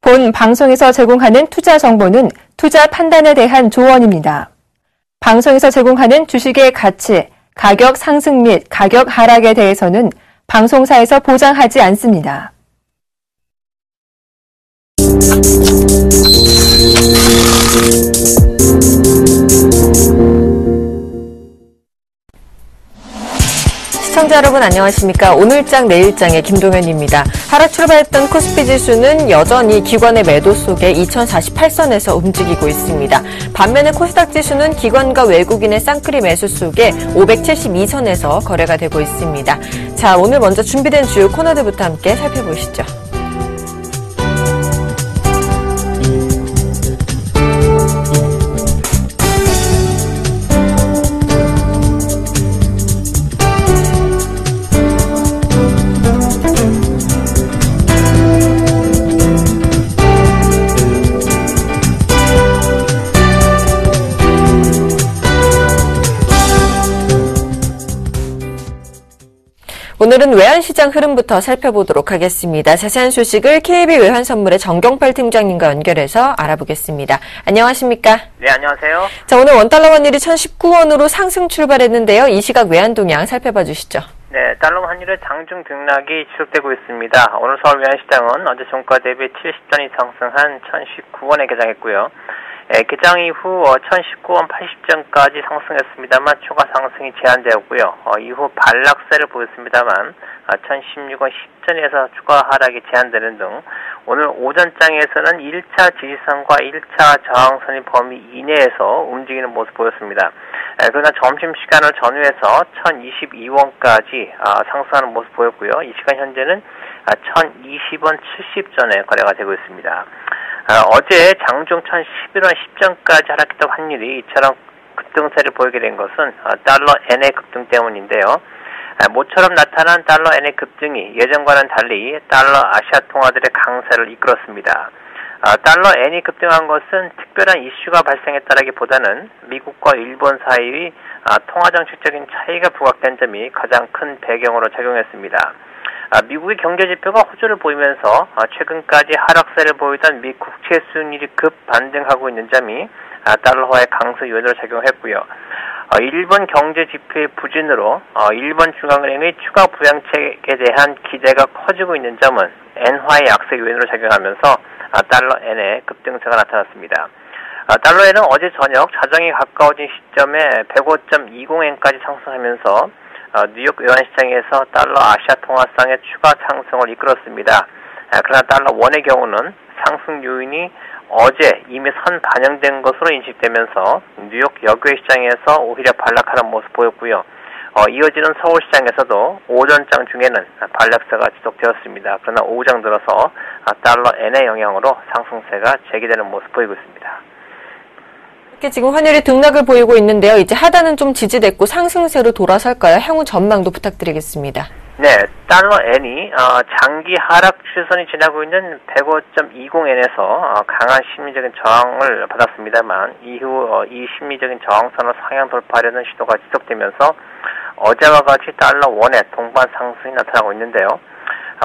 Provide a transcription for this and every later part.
본 방송에서 제공하는 투자 정보는 투자 판단에 대한 조언입니다. 방송에서 제공하는 주식의 가치, 가격 상승 및 가격 하락에 대해서는 방송사에서 보장하지 않습니다. 시청자 여러분 안녕하십니까. 오늘장 내일장의 김동현입니다. 하락 출발했던 코스피 지수는 여전히 기관의 매도 속에 2048선에서 움직이고 있습니다. 반면에 코스닥 지수는 기관과 외국인의 쌍끌이 매수 속에 572선에서 거래가 되고 있습니다. 자, 오늘 먼저 준비된 주요 코너들부터 함께 살펴보시죠. 오늘은 외환시장 흐름부터 살펴보도록 하겠습니다. 자세한 소식을 KB 외환선물의 정경팔 팀장님과 연결해서 알아보겠습니다. 안녕하십니까? 네, 안녕하세요. 자, 오늘 원달러 환율이 1019원으로 상승 출발했는데요. 이 시각 외환 동향 살펴봐 주시죠. 네, 달러 환율의 장중 등락이 지속되고 있습니다. 오늘 서울 외환시장은 어제 종가 대비 70전 이 상승한 1019원에 개장했고요. 개장 이후 1019원 80전까지 상승했습니다만 추가 상승이 제한되었고요. 이후 반락세를 보였습니다만 1016원 10전에서 추가 하락이 제한되는 등 오늘 오전장에서는 1차 지지선과 1차 저항선의 범위 이내에서 움직이는 모습 보였습니다. 그러나 점심시간을 전후해서 1022원까지 상승하는 모습 보였고요. 이 시간 현재는 1020원 70전에 거래가 되고 있습니다. 어제 장중 1011원 10전까지 하락했던 환율이 이처럼 급등세를 보이게 된 것은 달러 엔의 급등 때문인데요. 모처럼 나타난 달러 엔의 급등이 예전과는 달리 달러 아시아 통화들의 강세를 이끌었습니다. 달러 엔이 급등한 것은 특별한 이슈가 발생했다라기보다는 미국과 일본 사이의 통화정책적인 차이가 부각된 점이 가장 큰 배경으로 작용했습니다. 미국의 경제지표가 호조를 보이면서 최근까지 하락세를 보이던 미 국채 수익률이 급 반등하고 있는 점이 달러화의 강세 요인으로 작용했고요. 일본 경제지표의 부진으로 일본 중앙은행의 추가 부양책에 대한 기대가 커지고 있는 점은 엔화의 약세 요인으로 작용하면서 달러 엔의 급등세가 나타났습니다. 달러 엔은 어제 저녁 자정이 가까워진 시점에 105.20엔까지 상승하면서 뉴욕 외환시장에서 달러 아시아 통화상의 추가 상승을 이끌었습니다. 그러나 달러 원의 경우는 상승 요인이 어제 이미 선 반영된 것으로 인식되면서 뉴욕 역외시장에서 오히려 반락하는 모습 보였고요. 이어지는 서울시장에서도 오전장 중에는 반락세가 지속되었습니다. 그러나 오후장 들어서 달러 엔의 영향으로 상승세가 재개되는 모습 보이고 있습니다. 지금 환율이 등락을 보이고 있는데요. 이제 하단은 좀 지지됐고 상승세로 돌아설까요? 향후 전망도 부탁드리겠습니다. 네, 달러 엔이 장기 하락 추세선이 지나고 있는 105.20엔에서 강한 심리적인 저항을 받았습니다만 이후 이 심리적인 저항선을 상향 돌파하려는 시도가 지속되면서 어제와 같이 달러 원의 동반 상승이 나타나고 있는데요.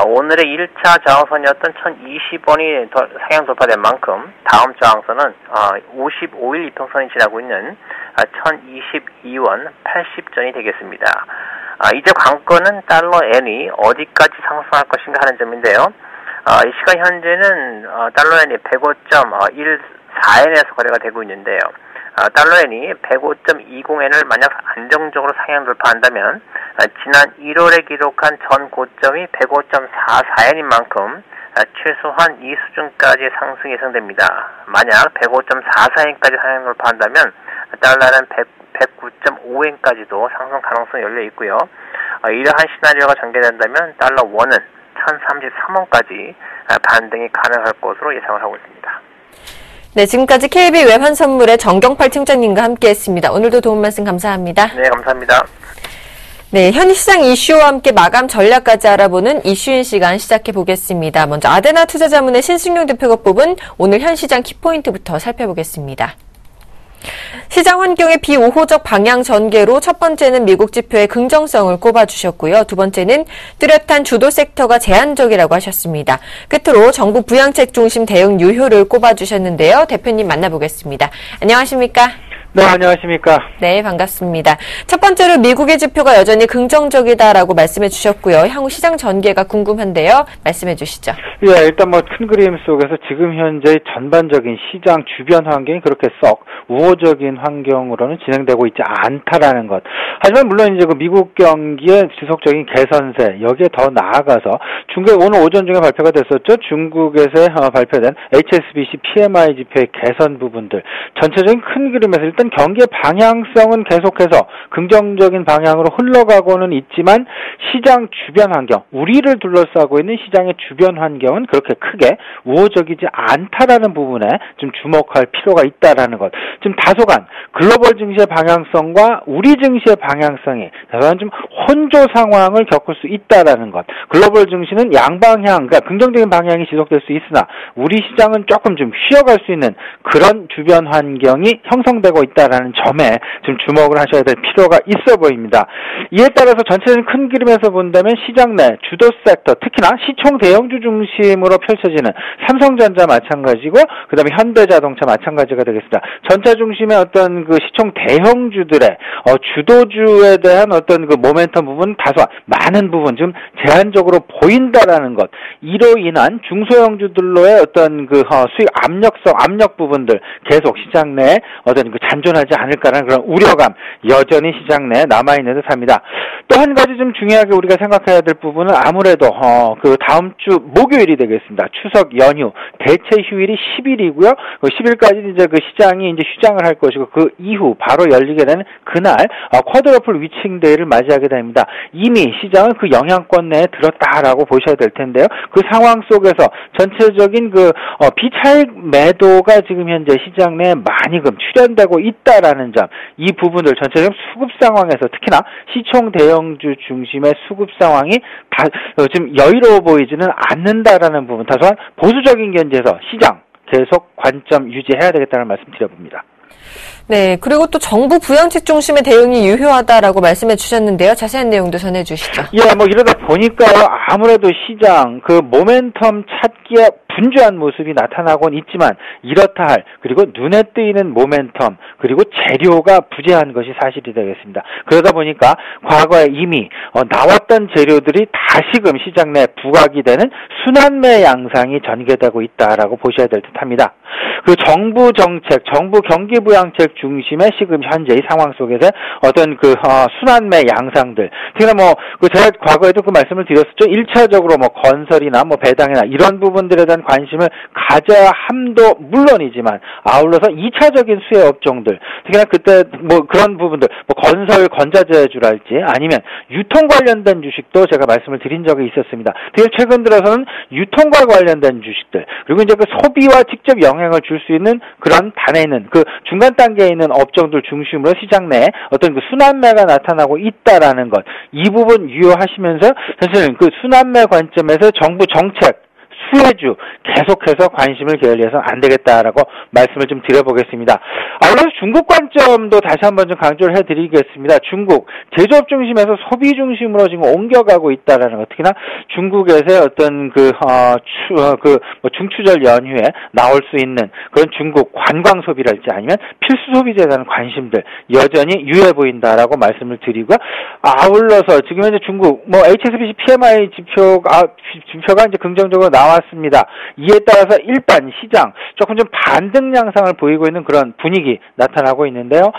오늘의 1차 저항선이었던 1020원이 상향 돌파된 만큼 다음 저항선은 55일 이평선이 지나고 있는 1022원 80전이 되겠습니다. 이제 관건은 달러 엔이 어디까지 상승할 것인가 하는 점인데요. 이 시간 현재는 달러 엔이 105.14엔에서 거래가 되고 있는데요. 달러 엔이 105.20엔을 만약 안정적으로 상향 돌파한다면 지난 1월에 기록한 전 고점이 105.44엔인 만큼 최소한 이 수준까지 상승이 예상됩니다. 만약 105.44엔까지 상향 돌파한다면 달러는 109.5엔까지도 상승 가능성이 열려 있고요. 이러한 시나리오가 전개된다면 달러 원은 1033원까지 반등이 가능할 것으로 예상을 하고 있습니다. 네, 지금까지 KB 외환선물의 정경팔 팀장님과 함께했습니다. 오늘도 도움 말씀 감사합니다. 네, 감사합니다. 네, 현 시장 이슈와 함께 마감 전략까지 알아보는 이슈인 시간 시작해 보겠습니다. 먼저 아데나 투자자문의 신승용 대표가 뽑은 오늘 현 시장 키포인트부터 살펴보겠습니다. 시장 환경의 비우호적 방향 전개로 첫 번째는 미국 지표의 긍정성을 꼽아주셨고요. 두 번째는 뚜렷한 주도 섹터가 제한적이라고 하셨습니다. 끝으로 정부 부양책 중심 대응 유효를 꼽아주셨는데요. 대표님 만나보겠습니다. 안녕하십니까? 네, 안녕하십니까? 네, 반갑습니다. 첫 번째로 미국의 지표가 여전히 긍정적이다라고 말씀해 주셨고요. 향후 시장 전개가 궁금한데요. 말씀해 주시죠. 예, 일단 뭐 큰 그림 속에서 지금 현재 전반적인 시장 주변 환경이 그렇게 썩 우호적인 환경으로는 진행되고 있지 않다라는 것. 하지만 물론 이제 그 미국 경기의 지속적인 개선세, 여기에 더 나아가서 중국 오늘 오전 중에 발표가 됐었죠. 중국에서 발표된 HSBC PMI 지표의 개선 부분들. 전체적인 큰 그림에서 일단 경기의 방향성은 계속해서 긍정적인 방향으로 흘러가고는 있지만 시장 주변 환경, 우리를 둘러싸고 있는 시장의 주변 환경은 그렇게 크게 우호적이지 않다라는 부분에 좀 주목할 필요가 있다라는 것. 지금 다소간 글로벌 증시의 방향성과 우리 증시의 방향성이 다소간 좀 혼조 상황을 겪을 수 있다라는 것. 글로벌 증시는 양방향, 그러니까 긍정적인 방향이 지속될 수 있으나 우리 시장은 조금 좀 쉬어갈 수 있는 그런 주변 환경이 형성되고 있다라는 점에 좀 주목을 하셔야 될 필요가 있어 보입니다. 이에 따라서 전체적인 큰 그림에서 본다면 시장 내 주도 섹터, 특히나 시총 대형주 중심으로 펼쳐지는 삼성전자 마찬가지고 그다음에 현대자동차 마찬가지가 되겠습니다. 전차 중심의 어떤 그 시총 대형주들의 주도주에 대한 어떤 그 모멘텀 부분 다소 많은 부분 좀 제한적으로 보인다라는 것. 이로 인한 중소형주들로의 어떤 그 수익 압력 부분들 계속 시장 내에 어떤 그 잔존하지 않을까라는 그런 우려감 여전히 시장 내에 남아있는 듯합니다. 또 한 가지 좀 중요하게 우리가 생각해야 될 부분은 아무래도 그 다음 주 목요일이 되겠습니다. 추석 연휴 대체 휴일이 10일이고요. 그 10일까지 이제 그 시장이 이제 휴장을 할 것이고 그 이후 바로 열리게 되는 그날 쿼드러플 위칭 데이를 맞이하게 됩니다. 이미 시장은 그 영향권 내에 들었다라고 보셔야 될 텐데요. 그 상황 속에서 전체적인 그 비차익 매도가 지금 현재 시장 내에 많이 출현되고 있다라는 점, 이 부분들 전체적인 수급 상황에서 특히나 시총 대형주 중심의 수급 상황이 좀 여유로워 보이지는 않는다라는 부분, 다소한 보수적인 견지에서 시장 계속 관점 유지해야 되겠다는 말씀 드려봅니다. 네, 그리고 또 정부 부양책 중심의 대응이 유효하다라고 말씀해 주셨는데요. 자세한 내용도 전해 주시죠. 예, 뭐 이러다 보니까요, 아무래도 시장 그 모멘텀 찾기에 분주한 모습이 나타나곤 있지만 이렇다 할, 그리고 눈에 띄는 모멘텀, 그리고 재료가 부재한 것이 사실이 되겠습니다. 그러다 보니까 과거에 이미 나왔던 재료들이 다시금 시장 내 부각이 되는 순환매 양상이 전개되고 있다라고 보셔야 될 듯합니다. 그 정부 정책, 정부 경기 부양책 중심의 지금 현재 이 상황 속에서 어떤 그 순환매 양상들, 특히나 뭐 그 제가 과거에도 그 말씀을 드렸었죠. 1차적으로 뭐 건설이나 뭐 배당이나 이런 부분들에 대한 관심을 가져야 함도 물론이지만 아울러서 2차적인 수혜 업종들, 특히나 그때 뭐 그런 부분들, 뭐 건설 건자재주랄지 아니면 유통 관련된 주식도 제가 말씀을 드린 적이 있었습니다. 특히 최근 들어서는 유통과 관련된 주식들, 그리고 이제 그 소비와 직접 영향을 줄 수 있는 그런 단에 있는 그 중간 단계에 있는 업종들 중심으로 시장 내에 어떤 그 순환매가 나타나고 있다라는 것, 이 부분 유효하시면서 사실은 그 순환매 관점에서 정부 정책 수혜주 계속해서 관심을 게을리해서는 안 되겠다라고 말씀을 좀 드려보겠습니다. 아울러서 중국 관점도 다시 한번 좀 강조를 해드리겠습니다. 중국 제조업 중심에서 소비 중심으로 지금 옮겨가고 있다라는 것, 특히나 중국에서의 어떤 뭐 중추절 연휴에 나올 수 있는 그런 중국 관광 소비랄지 아니면 필수 소비재에 대한 관심들 여전히 유효해 보인다라고 말씀을 드리고요. 아울러서 지금 현재 중국 뭐 HSBC PMI 지표가 이제 긍정적으로 나왔습니다. 이에 따라서 일반 시장 조금 좀 반등 양상을 보이고 있는 그런 분위기 나타나고 있는데요.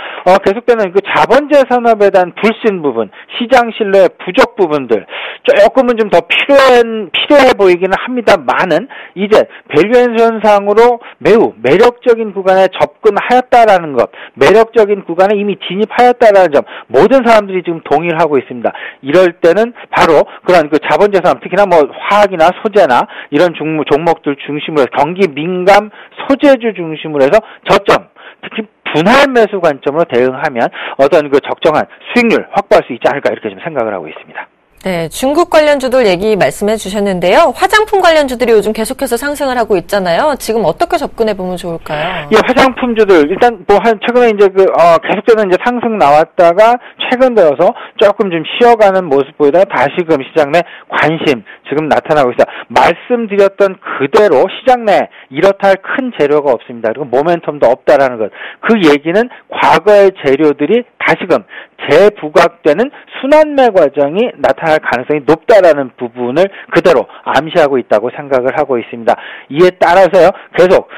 계속되는 그 자본재 산업에 대한 불신 부분, 시장 신뢰 부족 부분들 조금은 좀 더 필요해 보이기는 합니다만은 이제 밸류에이션상으로 매우 매력적인 구간에 접근하였다라는 것, 매력적인 구간에 이미 진입하였다라는 점 모든 사람들이 지금 동의를 하고 있습니다. 이럴 때는 바로 그런 그 자본재 산업, 특히나 뭐 화학이나 소재나 이런 종목들 중심으로 해서 경기 민감 소재주 중심으로 해서 저점, 특히 분할 매수 관점으로 대응하면 어떤 그 적정한 수익률 확보할 수 있지 않을까 이렇게 좀 생각을 하고 있습니다. 네, 중국 관련주들 얘기 말씀해 주셨는데요. 화장품 관련주들이 요즘 계속해서 상승을 하고 있잖아요. 지금 어떻게 접근해 보면 좋을까요? 예, 화장품주들 일단 최근에 이제 계속되는 이제 상승 나왔다가 최근 들어서 조금 좀 쉬어가는 모습 보이다가 다시금 시장 내 관심 지금 나타나고 있습니다. 말씀드렸던 그대로 시장 내 이렇다 할 큰 재료가 없습니다. 그리고 모멘텀도 없다라는 것. 그 얘기는 과거의 재료들이 다시금 재부각되는 순환매 과정이 나타날 가능성이 높다라는 부분을 그대로 암시하고 있다고 생각을 하고 있습니다. 이에 따라서요, 계속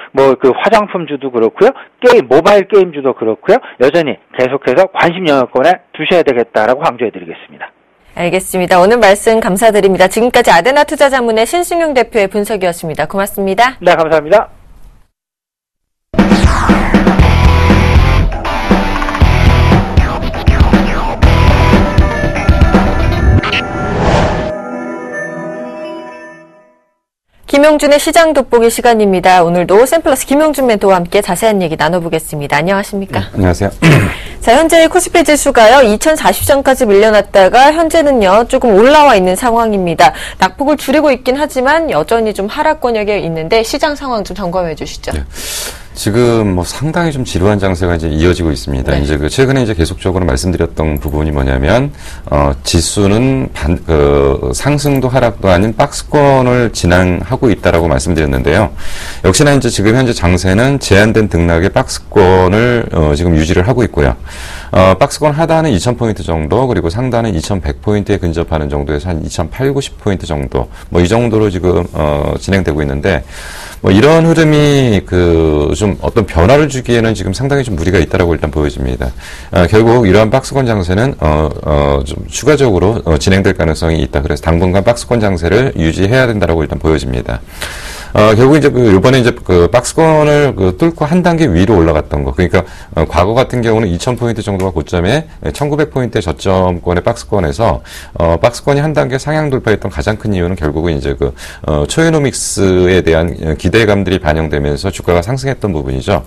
그 화장품주도 그렇고요, 모바일 게임주도 그렇고요, 여전히 계속해서 관심 영역권에 두셔야 되겠다라고 강조해드리겠습니다. 알겠습니다. 오늘 말씀 감사드립니다. 지금까지 아데나 투자자문의 신승용 대표의 분석이었습니다. 고맙습니다. 네, 감사합니다. 김용준의 시장 돋보기 시간입니다. 오늘도 샘플러스 김용준 멘토와 함께 자세한 얘기 나눠보겠습니다. 안녕하십니까? 네, 안녕하세요. 자, 현재 코스피 지수가요, 2040선까지 밀려났다가 현재는요, 조금 올라와 있는 상황입니다. 낙폭을 줄이고 있긴 하지만 여전히 좀 하락 권역에 있는데 시장 상황 좀 점검해 주시죠. 네. 지금 상당히 좀 지루한 장세가 이제 이어지고 있습니다. 네. 이제 최근에 이제 계속적으로 말씀드렸던 부분이 뭐냐면, 지수는 상승도 하락도 아닌 박스권을 진행하고 있다라고 말씀드렸는데요. 역시나 이제 지금 현재 장세는 제한된 등락의 박스권을 지금 유지를 하고 있고요. 박스권 하단은 2,000포인트 정도, 그리고 상단은 2,100포인트에 근접하는 정도에서 한 2,890포인트 정도, 이 정도로 지금, 진행되고 있는데, 이런 흐름이 좀 어떤 변화를 주기에는 지금 상당히 좀 무리가 있다라고 일단 보여집니다. 결국 이러한 박스권 장세는, 좀 추가적으로, 진행될 가능성이 있다. 그래서 당분간 박스권 장세를 유지해야 된다라고 일단 보여집니다. 결국 이제 요번에 이제 박스권을 뚫고 한 단계 위로 올라갔던 거. 그러니까, 과거 같은 경우는 2,000포인트 정도가 고점에 1,900포인트의 저점권의 박스권에서, 박스권이 한 단계 상향 돌파했던 가장 큰 이유는 결국은 이제 초에노믹스에 대한 기대감들이 반영되면서 주가가 상승했던 부분이죠.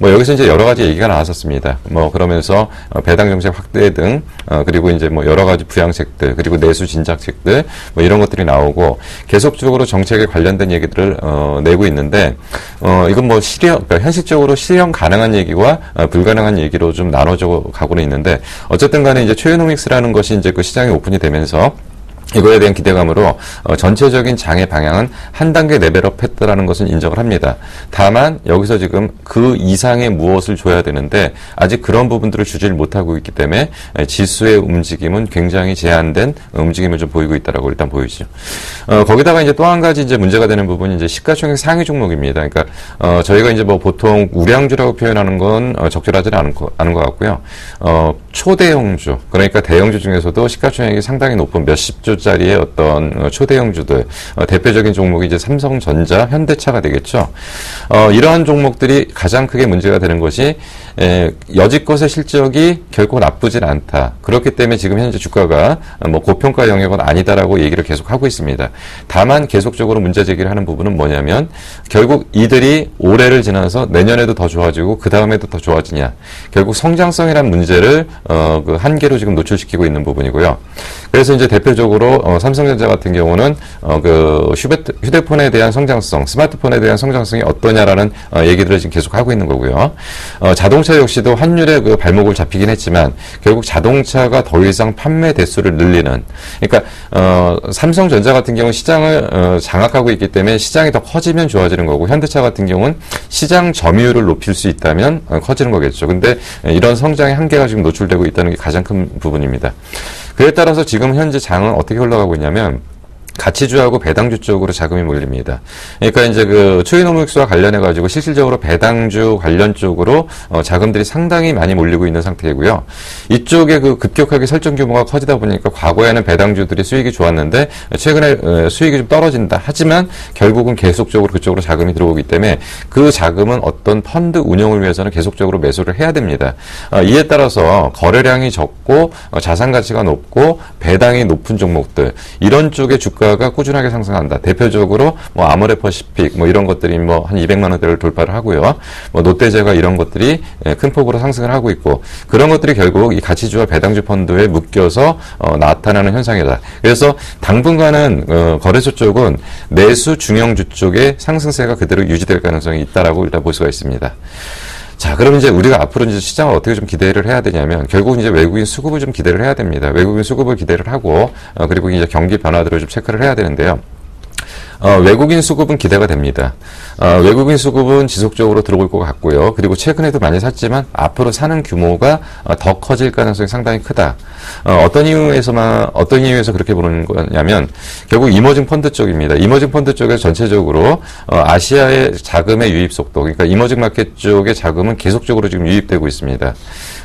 여기서 이제 여러 가지 얘기가 나왔었습니다. 그러면서, 배당 정책 확대 등, 그리고 이제 여러 가지 부양책들, 그리고 내수 진작책들, 이런 것들이 나오고, 계속적으로 정책에 관련된 얘기들을 내고 있는데, 이건 그러니까 현실적으로 실현 가능한 얘기와 불가능한 얘기로 좀 나눠져 가고는 있는데, 어쨌든 간에 이제 최유노믹스라는 것이 이제 시장이 오픈이 되면서, 이거에 대한 기대감으로 전체적인 장의 방향은 한 단계 레벨업 했다라는 것은 인정을 합니다. 다만 여기서 지금 그 이상의 무엇을 줘야 되는데 아직 그런 부분들을 주지를 못하고 있기 때문에 지수의 움직임은 굉장히 제한된 움직임을 좀 보이고 있다라고 일단 보이죠. 거기다가 이제 또 한 가지 이제 문제가 되는 부분이 이제 시가총액 상위 종목입니다. 그러니까 저희가 이제 보통 우량주라고 표현하는 건 적절하지는 않은 것 같고요. 초대형주, 그러니까 대형주 중에서도 시가총액이 상당히 높은 몇십 조짜리의 어떤 초대형주들, 대표적인 종목이 이제 삼성전자, 현대차가 되겠죠. 이러한 종목들이 가장 크게 문제가 되는 것이 여지껏의 실적이 결코 나쁘진 않다. 그렇기 때문에 지금 현재 주가가 고평가 영역은 아니다라고 얘기를 계속 하고 있습니다. 다만 계속적으로 문제 제기를 하는 부분은 뭐냐면 결국 이들이 올해를 지나서 내년에도 더 좋아지고 그 다음에도 더 좋아지냐. 결국 성장성이라는 문제를 그 한계로 지금 노출시키고 있는 부분이고요. 그래서 이제 대표적으로 삼성전자 같은 경우는 그 휴대폰에 대한 성장성, 스마트폰에 대한 성장성이 어떠냐라는 얘기들을 지금 계속 하고 있는 거고요. 자동차 역시도 환율에 그 발목을 잡히긴 했지만 결국 자동차가 더 이상 판매 대수를 늘리는, 그러니까 삼성전자 같은 경우 시장을 장악하고 있기 때문에 시장이 더 커지면 좋아지는 거고, 현대차 같은 경우는 시장 점유율을 높일 수 있다면 커지는 거겠죠. 근데 이런 성장의 한계가 지금 노출되고 있다는 게 가장 큰 부분입니다. 그에 따라서 지금 현재 장은 어떻게 흘러가고 있냐면 가치주하고 배당주 쪽으로 자금이 몰립니다. 그러니까 이제 그 초이노믹스와 관련해가지고 실질적으로 배당주 관련 쪽으로 자금들이 상당히 많이 몰리고 있는 상태이고요. 이쪽에 그 급격하게 설정 규모가 커지다 보니까 과거에는 배당주들이 수익이 좋았는데 최근에 수익이 좀 떨어진다. 하지만 결국은 계속적으로 그쪽으로 자금이 들어오기 때문에 그 자금은 어떤 펀드 운영을 위해서는 계속적으로 매수를 해야 됩니다. 이에 따라서 거래량이 적고 자산 가치가 높고 배당이 높은 종목들, 이런 쪽의 주가 주가가 꾸준하게 상승한다. 대표적으로 뭐 아모레퍼시픽 뭐 이런 것들이 뭐 한 200만 원대를 돌파를 하고요. 뭐 롯데제과 이런 것들이 큰 폭으로 상승을 하고 있고 그런 것들이 결국 이 가치주와 배당주 펀드에 묶여서 나타나는 현상이다. 그래서 당분간은 거래소 쪽은 내수 중형주 쪽의 상승세가 그대로 유지될 가능성이 있다라고 일단 볼 수가 있습니다. 자, 그럼 이제 우리가 앞으로 이제 시장을 어떻게 좀 기대를 해야 되냐면, 결국 이제 외국인 수급을 좀 기대를 해야 됩니다. 외국인 수급을 기대를 하고, 그리고 이제 경기 변화들을 좀 체크를 해야 되는데요. 외국인 수급은 기대가 됩니다. 외국인 수급은 지속적으로 들어올 것 같고요. 그리고 최근에도 많이 샀지만 앞으로 사는 규모가 더 커질 가능성이 상당히 크다. 어떤 이유에서 그렇게 보는 거냐면 결국 이머징 펀드 쪽입니다. 이머징 펀드 쪽에서 전체적으로 아시아의 자금의 유입 속도, 그러니까 이머징 마켓 쪽의 자금은 계속적으로 지금 유입되고 있습니다.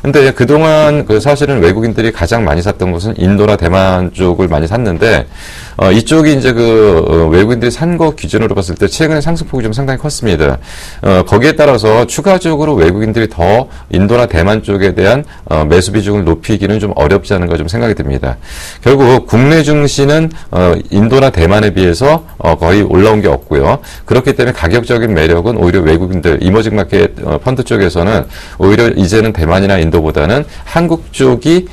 근데 그동안 사실은 외국인들이 가장 많이 샀던 것은 인도나 대만 쪽을 많이 샀는데 이쪽이 이제 외국인들이 산 거 기준으로 봤을 때 최근에 상승폭이 좀 상당히 컸습니다. 거기에 따라서 추가적으로 외국인들이 더 인도나 대만 쪽에 대한 매수 비중을 높이기는 좀 어렵지 않은가 좀 생각이 듭니다. 결국 국내 증시는 인도나 대만에 비해서 거의 올라온 게 없고요. 그렇기 때문에 가격적인 매력은 오히려 외국인들 이머징 마켓 펀드 쪽에서는 오히려 이제는 대만이나 인도보다는 한국 쪽이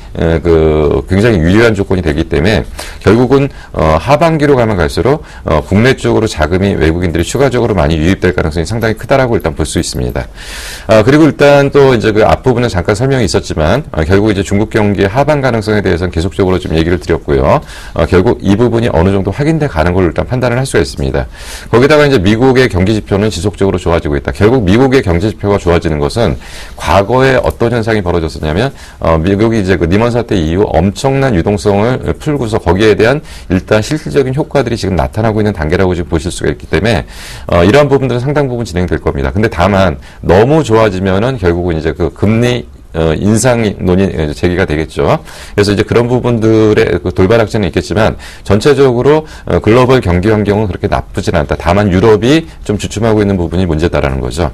굉장히 유리한 조건이 되기 때문에 결국은 하반기로 가면 갈수록 국내 쪽으로 자금이 외국인들이 추가적으로 많이 유입될 가능성이 상당히 크다라고 일단 볼 수 있습니다. 그리고 일단 또 이제 앞부분에 잠깐 설명이 있었지만 결국 이제 중국 경기의 하반 가능성에 대해서는 계속적으로 좀 얘기를 드렸고요. 결국 이 부분이 어느 정도 확인돼 가는 걸 일단 판단을 할 수가 있습니다. 거기다가 이제 미국의 경기 지표는 지속적으로 좋아지고 있다. 결국 미국의 경제 지표가 좋아지는 것은 과거에 어떤 현상이 벌어졌었냐면 미국이 이제 니먼 사태 이후 엄청난 유동성을 풀고서 거기에 대한 일단 실질적인 효과들이 지금 나타나고 있는 단계라고 지금 보실 수가 있기 때문에 이러한 부분들은 상당 부분 진행될 겁니다. 근데 다만 너무 좋아지면은 결국은 이제 금리 인상 논의 제기가 되겠죠. 그래서 이제 그런 부분들의 돌발 악재는 있겠지만 전체적으로 글로벌 경기 환경은 그렇게 나쁘진 않다. 다만 유럽이 좀 주춤하고 있는 부분이 문제다라는 거죠.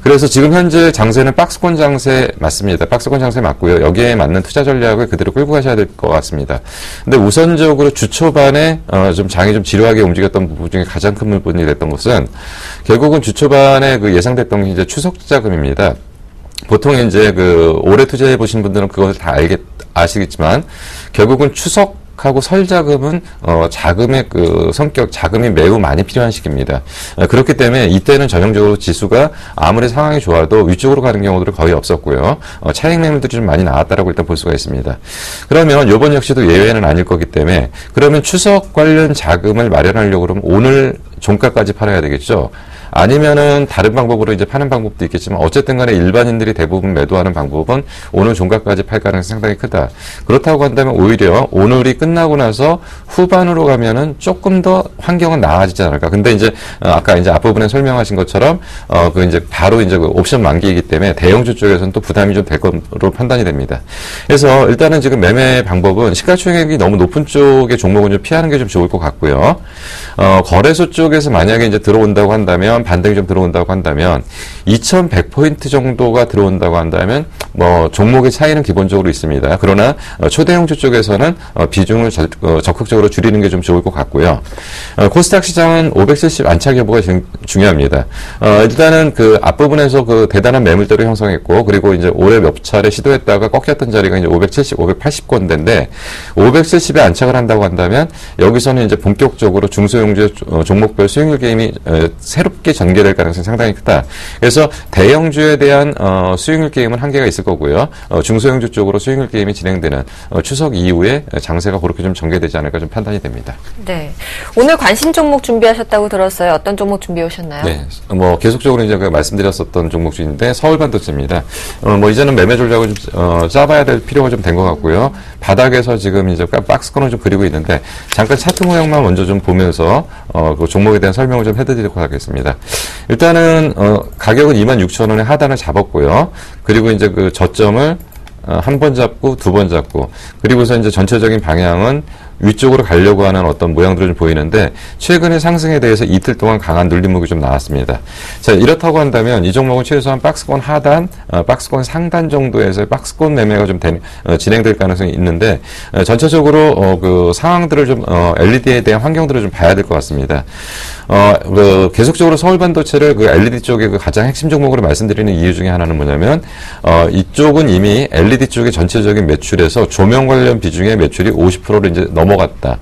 그래서 지금 현재 장세는 박스권 장세 맞습니다. 박스권 장세 맞고요. 여기에 맞는 투자 전략을 그대로 끌고 가셔야 될 것 같습니다. 근데 우선적으로 주 초반에 좀 장이 좀 지루하게 움직였던 부분 중에 가장 큰 부분이 됐던 것은 결국은 주 초반에 예상됐던 게 이제 추석 자금입니다. 보통 이제 올해 투자해 보신 분들은 그것을 다 아시겠지만 결국은 추석하고 설 자금은 자금의 성격, 자금이 매우 많이 필요한 시기입니다. 그렇기 때문에 이때는 전형적으로 지수가 아무리 상황이 좋아도 위쪽으로 가는 경우들은 거의 없었고요. 차익 매물들이 좀 많이 나왔다라고 일단 볼 수가 있습니다. 그러면 이번 역시도 예외는 아닐 거기 때문에 그러면 추석 관련 자금을 마련하려고 그러면 오늘 종가까지 팔아야 되겠죠. 아니면은 다른 방법으로 이제 파는 방법도 있겠지만 어쨌든 간에 일반인들이 대부분 매도하는 방법은 오늘 종가까지 팔 가능성이 상당히 크다. 그렇다고 한다면 오히려 오늘이 끝나고 나서 후반으로 가면은 조금 더 환경은 나아지지 않을까. 근데 이제 아까 이제 앞부분에 설명하신 것처럼 이제 바로 이제 옵션 만기이기 때문에 대형주 쪽에서는 또 부담이 좀 될 것으로 판단이 됩니다. 그래서 일단은 지금 매매 방법은 시가총액이 너무 높은 쪽의 종목은 좀 피하는 게 좀 좋을 것 같고요. 거래소 쪽에서 만약에 이제 들어온다고 한다면 반등이 좀 들어온다고 한다면 2100포인트 정도가 들어온다고 한다면 종목의 차이는 기본적으로 있습니다. 그러나 초대형주 쪽에서는 비중을 적극적으로 줄이는 게 좀 좋을 것 같고요. 코스닥 시장은 570 안착 여부가 중요합니다. 일단은 앞부분에서 대단한 매물대로 형성했고 그리고 이제 올해 몇 차례 시도했다가 꺾였던 자리가 이제 570, 580권대인데 570에 안착을 한다고 한다면 여기서는 이제 본격적으로 중소형주 종목별 수익률 게임이 새롭게 전개될 가능성이 상당히 크다. 그래서 대형주에 대한 수익률 게임은 한계가 있을 거고요. 중소형주 쪽으로 수익률 게임이 진행되는 추석 이후에 장세가 그렇게 좀 전개되지 않을까 좀 판단이 됩니다. 네. 오늘 관심 종목 준비하셨다고 들었어요. 어떤 종목 준비해 오셨나요? 네. 계속적으로 이제 말씀드렸었던 종목 중인데 서울반도체입니다. 이제는 매매 전략을 좀 짜봐야 될 필요가 좀 된 것 같고요. 바닥에서 지금 이제 박스권을 좀 그리고 있는데 잠깐 차트 모양만 먼저 좀 보면서 그 종목에 대한 설명을 좀 해드리도록 하겠습니다. 일단은 가격은 26,000원에 하단을 잡았고요. 그리고 이제 저점을 한 번 잡고 두 번 잡고 그리고서 이제 전체적인 방향은 위쪽으로 가려고 하는 어떤 모양들을 좀 보이는데 최근의 상승에 대해서 이틀 동안 강한 눌림목이 좀 나왔습니다. 자, 이렇다고 한다면 이 종목은 최소한 박스권 하단, 박스권 상단 정도에서 박스권 매매가 좀 진행될 가능성이 있는데 전체적으로 그 상황들을 좀 LED에 대한 환경들을 좀 봐야 될 것 같습니다. 계속적으로 서울 반도체를 그 LED 쪽의 그 가장 핵심 종목으로 말씀드리는 이유 중에 하나는 뭐냐면 이쪽은 이미 LED 쪽의 전체적인 매출에서 조명 관련 비중의 매출이 50%를 이제 넘어갔다.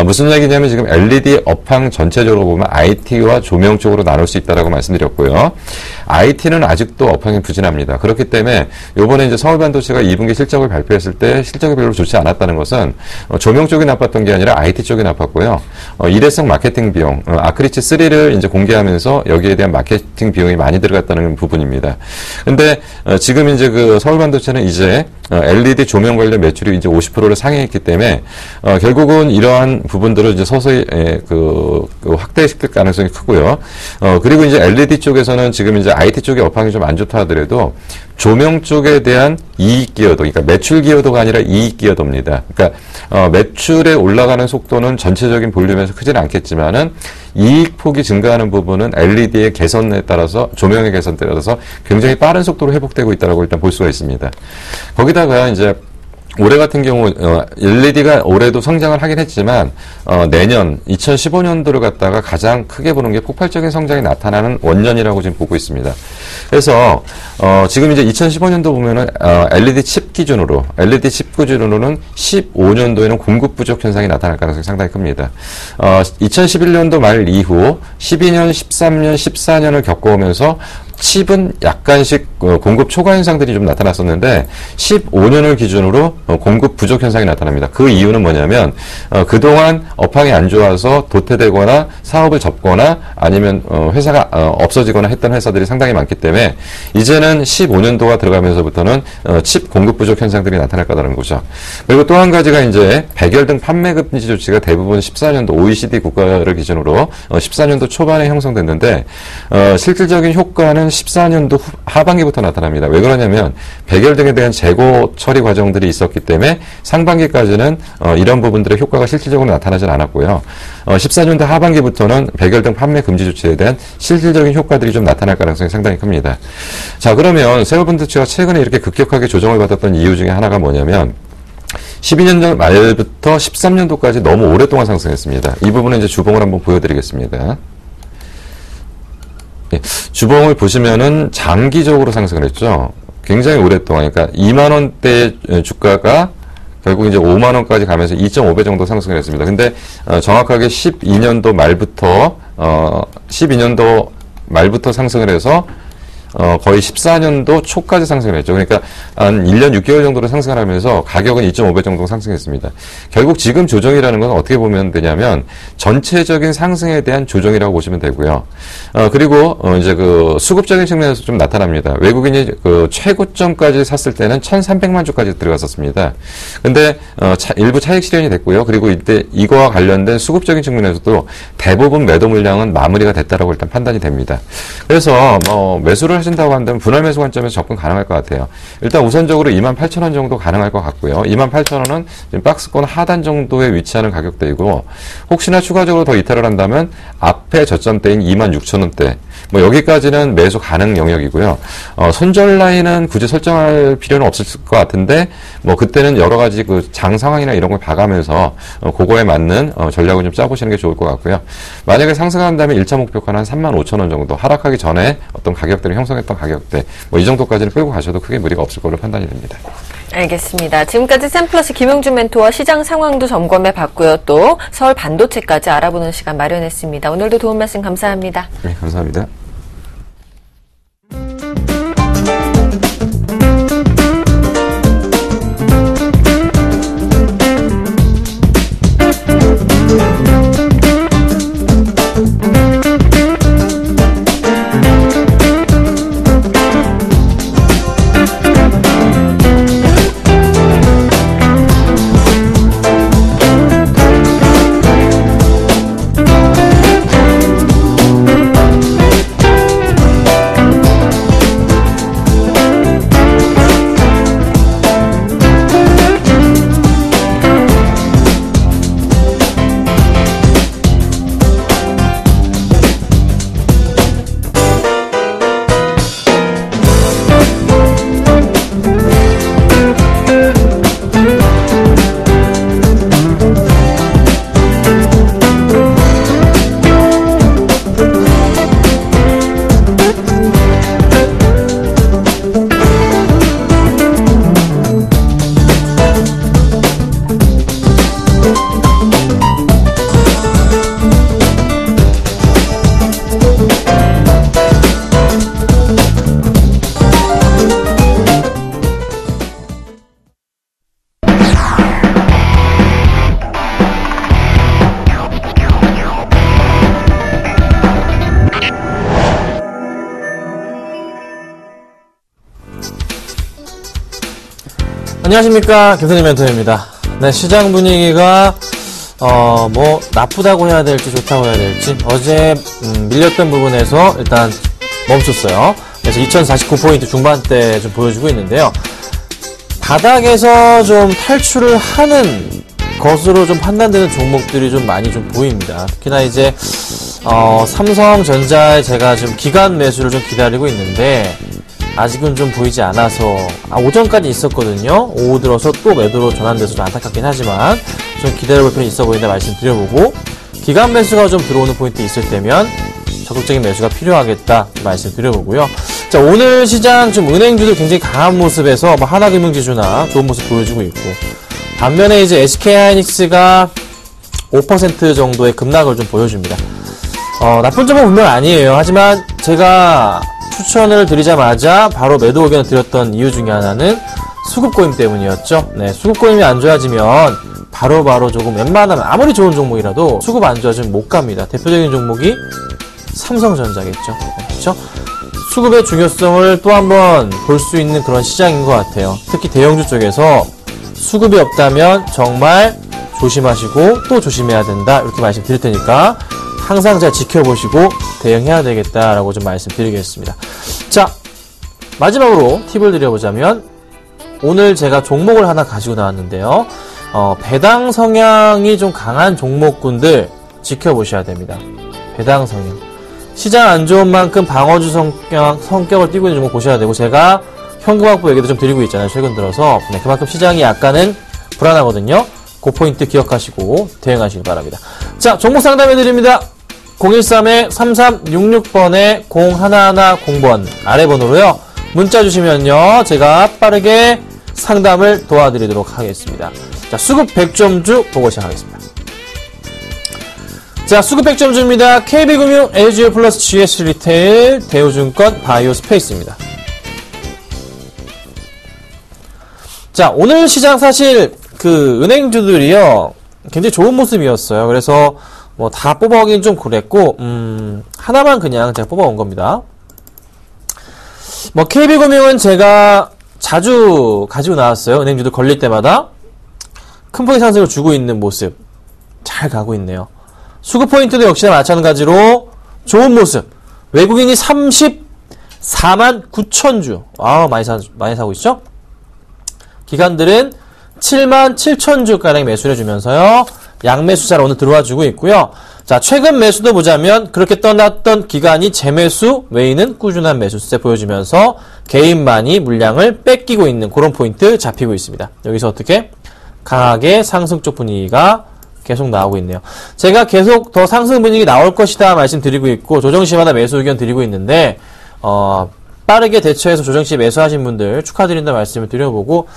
무슨 얘기냐면 지금 LED 업황 전체적으로 보면 IT와 조명 쪽으로 나눌 수 있다라고 말씀드렸고요. IT는 아직도 업황이 부진합니다. 그렇기 때문에 요번에 이제 서울 반도체가 2분기 실적을 발표했을 때 실적이 별로 좋지 않았다는 것은 조명 쪽이 나빴던 게 아니라 IT 쪽이 나빴고요. 일회성 마케팅 비용, 아크리치 3를 이제 공개하면서 여기에 대한 마케팅 비용이 많이 들어갔다는 부분입니다. 근데 지금 이제 그 서울 반도체는 이제 LED 조명 관련 매출이 이제 50%를 상회했기 때문에 결국은 이러한 부분들을 이제 서서히 그 확대시킬 가능성이 크고요. 그리고 이제 LED 쪽에서는 지금 이제 IT 쪽의 업황이 좀 안 좋다 하더라도 조명 쪽에 대한 이익 기여도, 그러니까 매출 기여도가 아니라 이익 기여도입니다. 그러니까 매출에 올라가는 속도는 전체적인 볼륨에서 크지는 않겠지만은 이익 폭이 증가하는 부분은 LED의 개선에 따라서, 조명의 개선에 따라서 굉장히 빠른 속도로 회복되고 있다고 일단 볼 수가 있습니다. 거기다가 이제 올해 같은 경우 LED가 올해도 성장을 하긴 했지만 내년 2015년도를 갖다가 가장 크게 보는 게 폭발적인 성장이 나타나는 원년이라고 지금 보고 있습니다. 그래서 지금 이제 2015년도 보면은 LED 칩 기준으로는 15년도에는 공급 부족 현상이 나타날 가능성이 상당히 큽니다. 2011년도 말 이후 12년, 13년, 14년을 겪어오면서 칩은 약간씩 공급 초과 현상들이 좀 나타났었는데 15년을 기준으로 공급 부족 현상이 나타납니다. 그 이유는 뭐냐면 그동안 업황이 안 좋아서 도태되거나 사업을 접거나 아니면 회사가 없어지거나 했던 회사들이 상당히 많기 때문에 이제는 15년도가 들어가면서부터는 칩 공급 부족 현상들이 나타날 거라는 거죠. 그리고 또 한 가지가 이제 백열 등 판매 금지 조치가 대부분 14년도 OECD 국가를 기준으로 14년도 초반에 형성됐는데 실질적인 효과는 14년도 하반기부터 나타납니다. 왜 그러냐면 백열 등에 대한 재고 처리 과정들이 있었기 때문에 상반기까지는 이런 부분들의 효과가 실질적으로 나타나진 않았고요. 14년도 하반기부터는 백열 등 판매 금지 조치에 대한 실질적인 효과들이 좀 나타날 가능성이 상당히 큽니다. 자, 그러면 서울 반도체가 최근에 이렇게 급격하게 조정을 받았던 이유 중에 하나가 뭐냐면 12년 말부터 13년도까지 너무 오랫동안 상승했습니다. 이 부분은 이제 주봉을 한번 보여드리겠습니다. 주봉을 보시면은 장기적으로 상승을 했죠. 굉장히 오랫동안, 그러니까 2만 원대 주가가 결국 이제 5만 원까지 가면서 2.5배 정도 상승을 했습니다. 근데 정확하게 12년도 말부터 상승을 해서 거의 14년도 초까지 상승을 했죠. 그러니까 한 1년 6개월 정도로 상승을 하면서 가격은 2.5배 정도 상승했습니다. 결국 지금 조정이라는 건 어떻게 보면 되냐면 전체적인 상승에 대한 조정이라고 보시면 되고요. 그리고 이제 그 수급적인 측면에서 좀 나타납니다. 외국인이 그 최고점까지 샀을 때는 1,300만 주까지 들어갔었습니다. 근데 일부 차익 실현이 됐고요. 그리고 이때 이거와 관련된 수급적인 측면에서도 대부분 매도 물량은 마무리가 됐다라고 일단 판단이 됩니다. 그래서 매수를 하신다고 한다면 분할 매수 관점에서 접근 가능할 것 같아요. 일단 우선적으로 28,000원 정도 가능할 것 같고요. 28,000원은 지금 박스권 하단 정도에 위치하는 가격대이고 혹시나 추가적으로 더 이탈을 한다면 앞에 저점대인 26,000원대 여기까지는 매수 가능 영역이고요. 손절 라인은 굳이 설정할 필요는 없을 것 같은데 그때는 여러 가지 그 장 상황이나 이런 걸 봐가면서 그거에 맞는 전략을 좀 짜보시는 게 좋을 것 같고요. 만약에 상승한다면 1차 목표가는 한 35,000원 정도 하락하기 전에 어떤 가격대를 형성했던 가격대 이 정도까지는 끌고 가셔도 크게 무리가 없을 걸로 판단이 됩니다. 알겠습니다. 지금까지 샘플러스 김용준 멘토와 시장 상황도 점검해 봤고요. 또 서울 반도체까지 알아보는 시간 마련했습니다. 오늘도 도움 말씀 감사합니다. 네, 감사합니다. 안녕하십니까, 김선희 멘토입니다. 네, 시장 분위기가 나쁘다고 해야 될지 좋다고 해야 될지 어제 밀렸던 부분에서 일단 멈췄어요. 그래서 2049포인트 중반대 좀 보여주고 있는데요. 바닥에서 좀 탈출을 하는 것으로 좀 판단되는 종목들이 좀 많이 좀 보입니다. 특히나 이제 삼성전자에 제가 좀 기간 매수를 좀 기다리고 있는데 아직은 좀 보이지 않아서 오전까지 있었거든요. 오후 들어서 또 매도로 전환돼서 좀 안타깝긴 하지만 좀 기다려볼 필요는 있어 보인다 말씀드려보고, 기간 매수가 좀 들어오는 포인트 있을 때면 적극적인 매수가 필요하겠다 말씀드려보고요. 자, 오늘 시장 좀 은행주도 굉장히 강한 모습에서 하나금융지주나 좋은 모습 보여주고 있고, 반면에 이제 SK하이닉스가 5% 정도의 급락을 좀 보여줍니다. 나쁜 점은 분명 아니에요. 하지만 제가 추천을 드리자마자 바로 매도 의견을 드렸던 이유 중에 하나는 수급고임 때문이었죠. 네, 수급고임이 안 좋아지면 바로 조금 웬만하면 아무리 좋은 종목이라도 수급 안 좋아지면 못 갑니다. 대표적인 종목이 삼성전자겠죠. 네, 그렇죠? 수급의 중요성을 또 한번 볼 수 있는 그런 시장인 것 같아요. 특히 대형주 쪽에서 수급이 없다면 정말 조심하시고 또 조심해야 된다, 이렇게 말씀드릴 테니까 항상 잘 지켜보시고 대응해야 되겠다라고 좀 말씀드리겠습니다. 자, 마지막으로 팁을 드려보자면 오늘 제가 종목을 하나 가지고 나왔는데요. 배당 성향이 좀 강한 종목군들 지켜보셔야 됩니다. 배당 성향. 시장 안 좋은 만큼 방어주 성격을 띠고 있는 종목 보셔야 되고, 제가 현금 확보 얘기도 좀 드리고 있잖아요, 최근 들어서. 네, 그만큼 시장이 약간은 불안하거든요. 그 포인트 기억하시고 대응하시길 바랍니다. 자, 종목 상담해드립니다. 013-3366번에 0110번 아래 번호로요. 문자 주시면요, 제가 빠르게 상담을 도와드리도록 하겠습니다. 자, 수급 100점주 보고 시작하겠습니다. 자, 수급 100점주입니다. KB금융, LG유플러스, GS리테일, 대우증권, 바이오스페이스입니다. 자, 오늘 시장 사실 은행주들이요, 굉장히 좋은 모습이었어요. 그래서 다 뽑아오긴 좀 그랬고, 하나만 그냥 제가 뽑아온 겁니다. KB금융은 제가 자주 가지고 나왔어요. 은행주들 걸릴 때마다 큰 폭의 상승을 주고 있는 모습 잘 가고 있네요. 수급 포인트도 역시나 마찬가지로 좋은 모습. 외국인이 34만 9천주. 많이 사고 있죠? 기관들은 7만 7천주가량 매수를 해주면서요, 양매수자로 오늘 들어와주고 있고요. 자, 최근 매수도 보자면 그렇게 떠났던 기간이 재매수, 외인은 꾸준한 매수세 보여주면서 개인만이 물량을 뺏기고 있는 그런 포인트 잡히고 있습니다. 여기서 어떻게 강하게 상승 쪽 분위기가 계속 나오고 있네요. 제가 계속 더 상승 분위기 나올 것이다 말씀드리고 있고, 조정시마다 매수 의견 드리고 있는데 빠르게 대처해서 조정시 매수하신 분들 축하드린다 말씀을 드려보고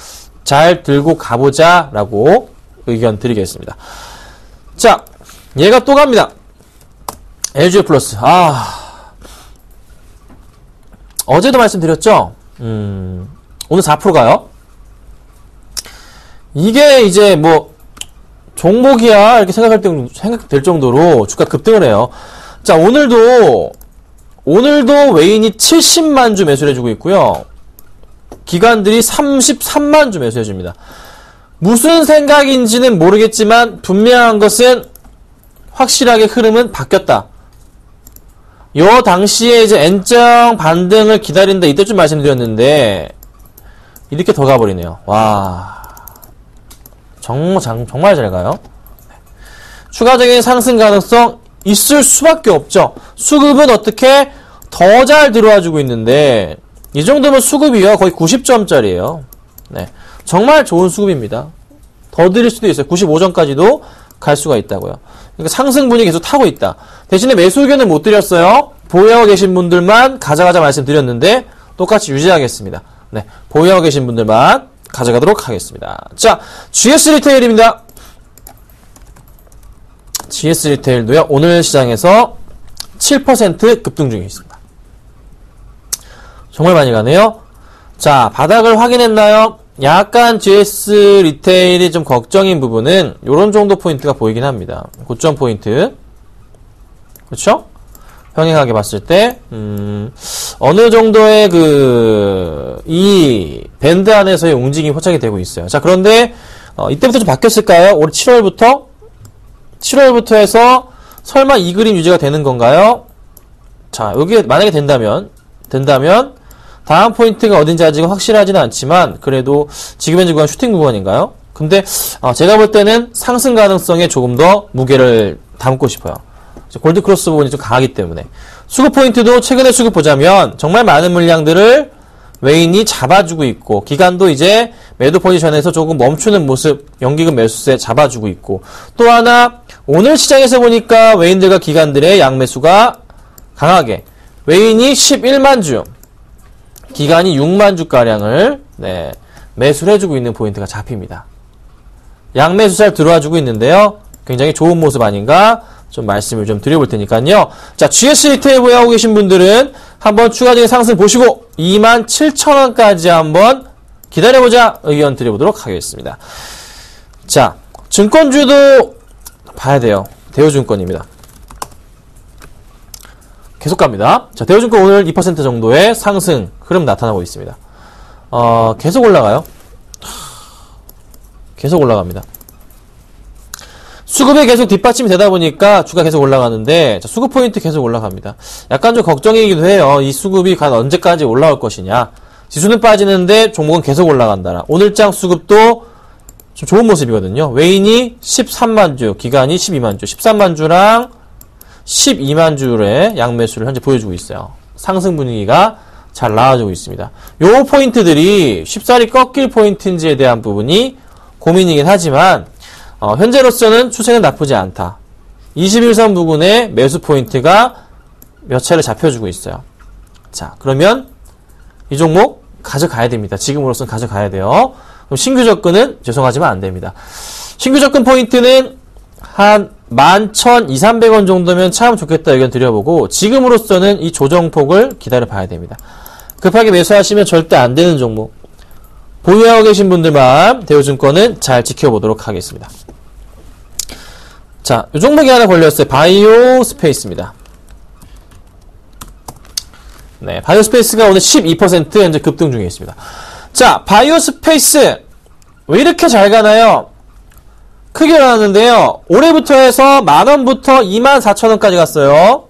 잘 들고 가보자 라고 의견 드리겠습니다. 자, 얘가 또 갑니다. LG유플러스. 어제도 말씀드렸죠? 오늘 4% 가요. 이게 이제 종목이야 이렇게 생각될 정도로 주가 급등을 해요. 자, 오늘도 외인이 70만 주 매수를 해주고 있고요. 기관들이 33만 주 매수해줍니다. 무슨 생각인지는 모르겠지만 분명한 것은 확실하게 흐름은 바뀌었다. 요 당시에 이제 N정 반등을 기다린다 이때쯤 말씀드렸는데 이렇게 더 가버리네요. 와, 정말 잘 가요. 추가적인 상승 가능성 있을 수밖에 없죠. 수급은 어떻게 더 잘 들어와주고 있는데 이 정도면 수급이요 거의 90점짜리예요. 네, 정말 좋은 수급입니다. 더 드릴 수도 있어요. 95점까지도 갈 수가 있다고요. 그러니까 상승 분위기 계속 타고 있다. 대신에 매수 의견을 못 드렸어요. 보유하고 계신 분들만 가져가자 말씀드렸는데 똑같이 유지하겠습니다. 네, 보유하고 계신 분들만 가져가도록 하겠습니다. 자, GS리테일입니다. GS리테일도요, 오늘 시장에서 7% 급등 중에 있습니다. 정말 많이 가네요. 자, 바닥을 확인했나요? 약간 GS리테일이 좀 걱정인 부분은 요런 정도 포인트가 보이긴 합니다. 고점 포인트. 그렇죠? 평행하게 봤을 때 어느 정도의 이 밴드 안에서의 움직임이 포착이 되고 있어요. 자, 그런데, 이때부터 좀 바뀌었을까요? 올해 7월부터 해서 설마 이 그림 유지가 되는 건가요? 자, 여기 만약에 된다면, 다음 포인트가 어딘지 아직은 확실하지는 않지만, 그래도 지금 현재 구간 슈팅 구간인가요? 근데, 제가 볼 때는 상승 가능성에 조금 더 무게를 담고 싶어요. 골드크로스 부분이 좀 강하기 때문에. 수급 포인트도 최근에 수급 보자면 정말 많은 물량들을 외인이 잡아주고 있고 기간도 이제 매도 포지션에서 조금 멈추는 모습 연기금 매수세 잡아주고 있고 또 하나 오늘 시장에서 보니까 외인들과 기관들의 양매수가 강하게 외인이 11만 주 기간이 6만 주가량을 매수를 해주고 있는 포인트가 잡힙니다. 양매수 잘 들어와주고 있는데요. 굉장히 좋은 모습 아닌가 좀 말씀을 좀 드려볼 테니까요. 자, GS 리테일 보유하고 계신 분들은 한번 추가적인 상승 보시고 27,000원까지 한번 기다려보자 의견 드려보도록 하겠습니다. 자, 증권주도 봐야 돼요. 대우증권입니다. 계속 갑니다. 자, 대우증권 오늘 2% 정도의 상승 흐름 나타나고 있습니다. 계속 올라가요. 계속 올라갑니다. 수급에 계속 뒷받침이 되다 보니까 주가 계속 올라가는데 자, 수급 포인트 계속 올라갑니다. 약간 좀 걱정이기도 해요. 이 수급이 과연 언제까지 올라올 것이냐. 지수는 빠지는데 종목은 계속 올라간다. 오늘장 수급도 좀 좋은 모습이거든요. 외인이 13만 주, 기간이 12만 주, 13만 주랑 12만 주의 양매수를 현재 보여주고 있어요. 상승 분위기가 잘 나와주고 있습니다. 요 포인트들이 쉽사리 꺾일 포인트인지에 대한 부분이 고민이긴 하지만 현재로서는 추세는 나쁘지 않다. 21선 부근에 매수 포인트가 몇 차례 잡혀주고 있어요. 자, 그러면 이 종목 가져가야 됩니다. 지금으로서는 가져가야 돼요. 그럼 신규 접근은 죄송하지만 안 됩니다. 신규 접근 포인트는 한 11,200~1300원 정도면 참 좋겠다 의견 드려보고 지금으로서는 이 조정폭을 기다려 봐야 됩니다. 급하게 매수하시면 절대 안 되는 종목. 보유하고 계신 분들만 대우증권은 잘 지켜보도록 하겠습니다. 자, 이 종목이 하나 걸렸어요. 바이오 스페이스입니다. 네, 바이오 스페이스가 오늘 12% 현재 급등 중에 있습니다. 자, 바이오 스페이스 왜 이렇게 잘 가나요? 크게 일어났는데요. 올해부터 해서 만원부터 24,000원까지 갔어요.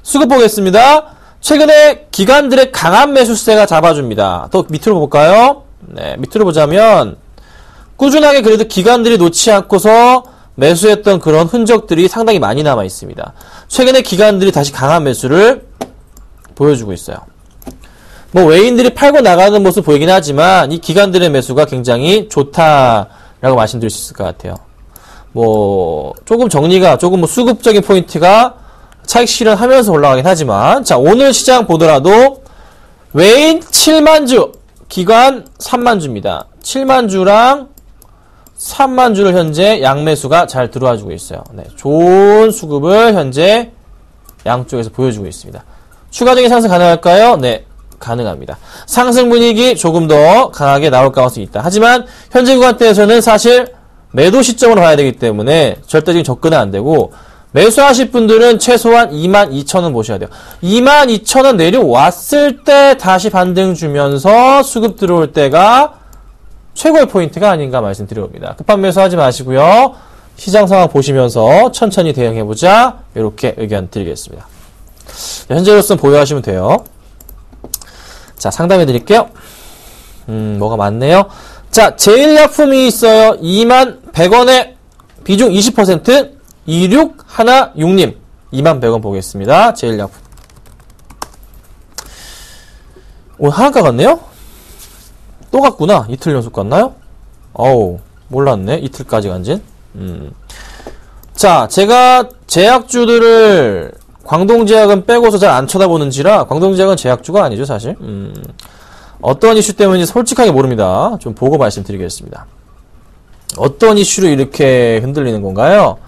수급 보겠습니다. 최근에 기관들의 강한 매수세가 잡아줍니다. 더 밑으로 볼까요? 네, 밑으로 보자면 꾸준하게 그래도 기관들이 놓지 않고서 매수했던 그런 흔적들이 상당히 많이 남아 있습니다. 최근에 기관들이 다시 강한 매수를 보여주고 있어요. 뭐 외인들이 팔고 나가는 모습 보이긴 하지만 이 기관들의 매수가 굉장히 좋다라고 말씀드릴 수 있을 것 같아요. 뭐 조금 정리가 조금 뭐 수급적인 포인트가 차익 실현하면서 올라가긴 하지만 자, 오늘 시장 보더라도 외인 7만 주, 기관 3만 주입니다. 7만 주랑 3만 주를 현재 양매수가 잘 들어와주고 있어요. 네, 좋은 수급을 현재 양쪽에서 보여주고 있습니다. 추가적인 상승 가능할까요? 네, 가능합니다. 상승 분위기 조금 더 강하게 나올 가능성이 있다. 하지만 현재 구간대에서는 사실 매도 시점으로 봐야 되기 때문에 절대적인 접근은 안 되고 매수하실 분들은 최소한 22,000원 보셔야 돼요. 22,000원 내려왔을 때 다시 반등 주면서 수급 들어올 때가 최고의 포인트가 아닌가 말씀드려봅니다. 급한 매수하지 마시고요. 시장 상황 보시면서 천천히 대응해보자. 이렇게 의견 드리겠습니다. 현재로서는 보유하시면 돼요. 자, 상담해드릴게요. 뭐가 많네요. 자, 제일약품이 있어요. 21,100원에 비중 20% 2616님 21,100원 보겠습니다. 제일약품. 오늘 하한가 갔네요? 또 갔구나. 이틀 연속 갔나요? 어우, 몰랐네. 이틀까지 간진. 자, 제가 제약주들을 광동제약은 빼고서 잘 안 쳐다보는지라 광동제약은 제약주가 아니죠, 사실. 어떤 이슈 때문인지 솔직하게 모릅니다. 좀 보고 말씀드리겠습니다. 어떤 이슈로 이렇게 흔들리는 건가요?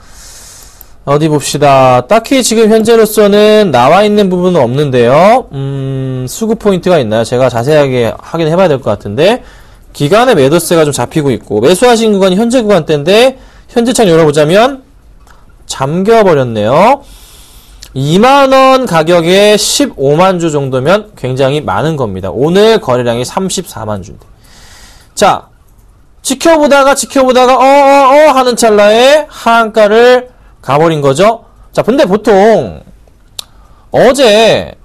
어디 봅시다. 딱히 지금 현재로서는 나와 있는 부분은 없는데요. 수급 포인트가 있나요? 제가 자세하게 확인해 봐야 될 것 같은데 기간의 매도세가 좀 잡히고 있고 매수하신 구간이 현재 구간대인데 현재 창 열어보자면 잠겨버렸네요. 2만원 가격에 15만 주 정도면 굉장히 많은 겁니다. 오늘 거래량이 34만 주인데. 자, 지켜보다가 하는 찰나에 하한가를 가버린 거죠. 자, 근데 보통 어제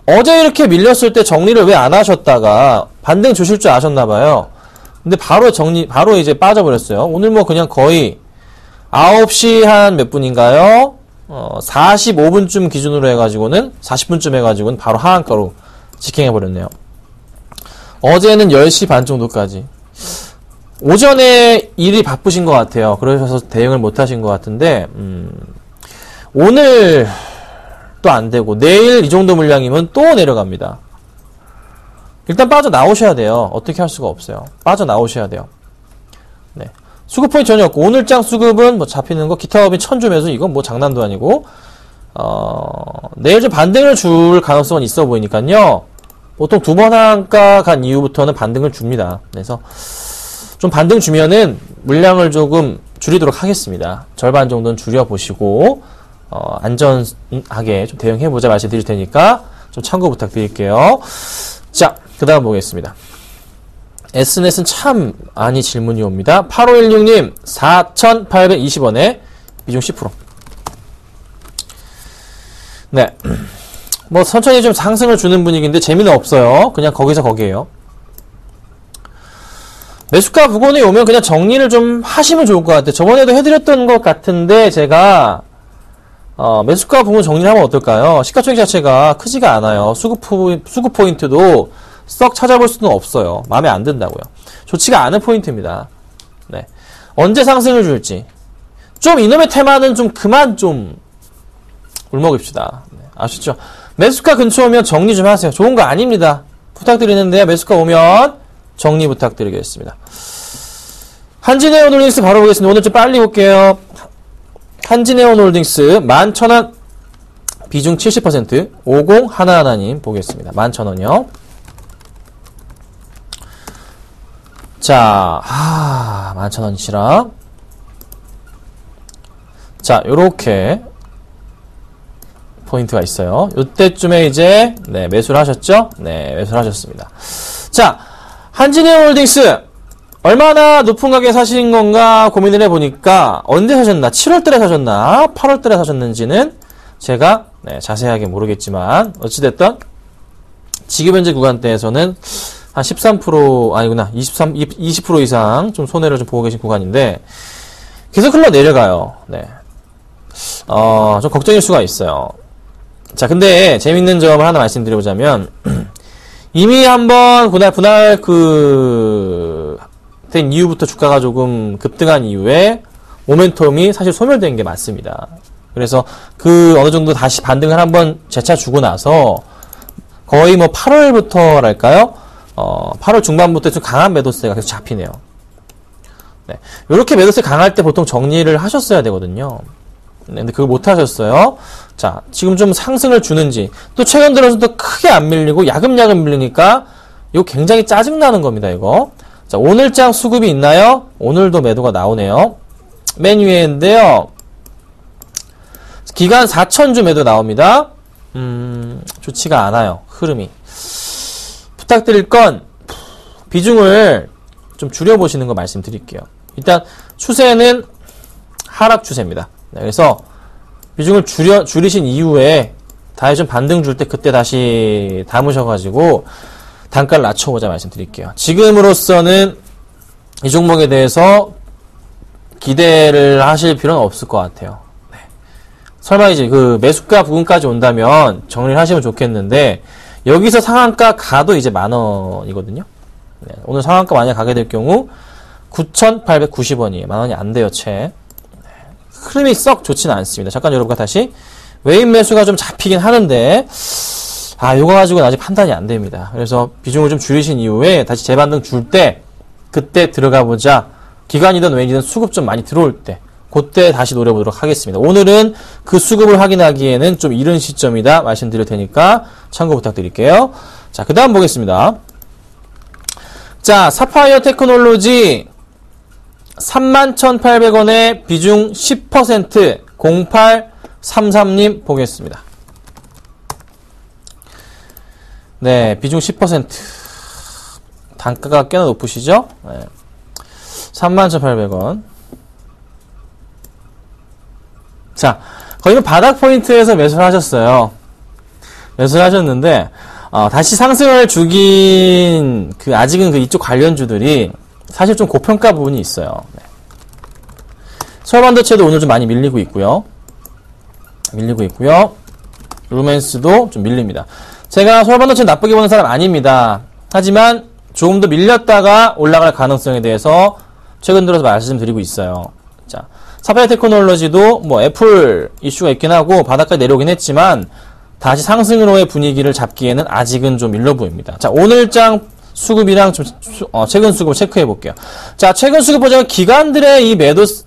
이렇게 밀렸을 때 정리를 왜 안 하셨다가 반등 주실 줄 아셨나봐요. 근데 바로 이제 빠져버렸어요. 오늘 뭐 그냥 거의 9시 한 몇 분인가요? 45분쯤 기준으로 해가지고는 40분쯤 해가지고는 바로 하한가로 직행해버렸네요. 어제는 10시 반 정도까지. 오전에 일이 바쁘신 것 같아요. 그러셔서 대응을 못 하신 것 같은데, 오늘 또 안 되고, 내일 이 정도 물량이면 또 내려갑니다. 일단 빠져나오셔야 돼요. 어떻게 할 수가 없어요. 빠져나오셔야 돼요. 네. 수급 포인트 전혀 없고, 오늘장 수급은 뭐 잡히는 거, 기타 업이 1000주 매수, 이건 뭐 장난도 아니고, 내일 좀 반등을 줄 가능성은 있어 보이니까요. 보통 두 번 한가 간 이후부터는 반등을 줍니다. 그래서 좀 반등 주면은 물량을 조금 줄이도록 하겠습니다. 절반 정도는 줄여보시고, 안전하게 좀 대응해보자 말씀드릴 테니까 좀 참고 부탁드릴게요. 자, 그 다음 보겠습니다. S넷은 참 많이 질문이 옵니다. 8516님, 4,820원에 비중 10%. 네. 뭐, 천천히 좀 상승을 주는 분위기인데 재미는 없어요. 그냥 거기서 거기에요. 매수가 부근에 오면 그냥 정리를 좀 하시면 좋을 것 같아요. 저번에도 해드렸던 것 같은데, 제가, 매수가 부근 정리를 하면 어떨까요? 시가총액 자체가 크지가 않아요. 수급 포인트도 썩 찾아볼 수는 없어요. 마음에 안 든다고요. 좋지가 않은 포인트입니다. 네. 언제 상승을 줄지. 좀 이놈의 테마는 좀 그만 좀 울먹입시다. 네. 아시죠? 매수가 근처 오면 정리 좀 하세요. 좋은 거 아닙니다. 부탁드리는데요. 매수가 오면 정리 부탁드리겠습니다. 한진해운홀딩스 바로 보겠습니다. 오늘 좀 빨리 볼게요. 한진해운홀딩스 11,000원 비중 70% 5011님 보겠습니다. 11,000원이요. 자, 11,000원이시라. 자, 요렇게 포인트가 있어요. 요때쯤에 이제 매수를 하셨죠? 네, 매수를 하셨습니다. 자, 한진해운홀딩스 얼마나 높은 가격에 사신 건가 고민을 해보니까 언제 사셨나? 7월달에 사셨나? 8월달에 사셨는지는 제가 자세하게 모르겠지만 어찌됐든 지금 현재 구간대에서는 한 13% 아니구나 20% 이상 좀 손해를 좀 보고 계신 구간인데 계속 흘러 내려가요. 네. 좀 걱정일 수가 있어요. 자, 근데 재밌는 점을 하나 말씀드려보자면 이미 한번 분할 된 이후부터 주가가 조금 급등한 이후에 모멘텀이 사실 소멸된 게 맞습니다. 그래서 어느 정도 다시 반등을 한번 재차 주고 나서 거의 뭐 8월부터랄까요? 8월 중반부터 좀 강한 매도세가 계속 잡히네요. 네. 요렇게 매도세 강할 때 보통 정리를 하셨어야 되거든요. 네, 근데 그걸 못 하셨어요. 자, 지금 좀 상승을 주는지, 또 최근 들어서도 크게 안 밀리고 야금야금 밀리니까 이거 굉장히 짜증나는 겁니다, 이거. 자, 오늘장 수급이 있나요? 오늘도 매도가 나오네요. 맨 위에인데요. 기간 4,000주 매도 나옵니다. 좋지가 않아요, 흐름이. 부탁드릴 건 비중을 좀 줄여보시는 거 말씀드릴게요. 일단 추세는 하락 추세입니다. 네, 그래서 비중을 줄이신 이후에 다시 좀 반등 줄 때 그때 다시 담으셔가지고 단가를 낮춰보자 말씀드릴게요. 지금으로서는 이 종목에 대해서 기대를 하실 필요는 없을 것 같아요. 네. 설마 이제 그 매수가 부근까지 온다면 정리를 하시면 좋겠는데 여기서 상한가 가도 이제 10,000원이거든요. 네. 오늘 상한가 만약 가게 될 경우 9,890원이에요. 10,000원이 안 돼요, 채. 흐름이 썩 좋지는 않습니다. 잠깐 여러분과 다시 외인 매수가 좀 잡히긴 하는데 요거 가지고는 아직 판단이 안 됩니다. 그래서 비중을 좀 줄이신 이후에 다시 재반등 줄 때 그때 들어가 보자. 기관이든 외인이든 수급 좀 많이 들어올 때 그때 다시 노려보도록 하겠습니다. 오늘은 그 수급을 확인하기에는 좀 이른 시점이다 말씀드릴 테니까 참고 부탁드릴게요. 자, 그 다음 보겠습니다. 자, 사파이어 테크놀로지 31,800원에 비중 10% 33님 보겠습니다. 네, 비중 10%. 단가가 꽤나 높으시죠? 네. 31,800원. 자, 거기는 바닥 포인트에서 매수를 하셨어요. 매수를 하셨는데, 다시 상승을 죽인, 아직은 이쪽 관련주들이 사실 좀 고평가 부분이 있어요. 네. 서울반도체도 오늘 좀 많이 밀리고 있고요. 루멘스도 좀 밀립니다. 제가 서울반도체 나쁘게 보는 사람 아닙니다. 하지만 조금 더 밀렸다가 올라갈 가능성에 대해서 최근 들어서 말씀드리고 있어요. 자, 사파이어 테크놀로지도 뭐 애플 이슈가 있긴 하고 바닥까지 내려오긴 했지만 다시 상승으로의 분위기를 잡기에는 아직은 좀 밀려 보입니다. 자, 오늘장 수급이랑 좀 최근 수급을 체크해 볼게요. 자, 최근 수급 보자면 기관들의 이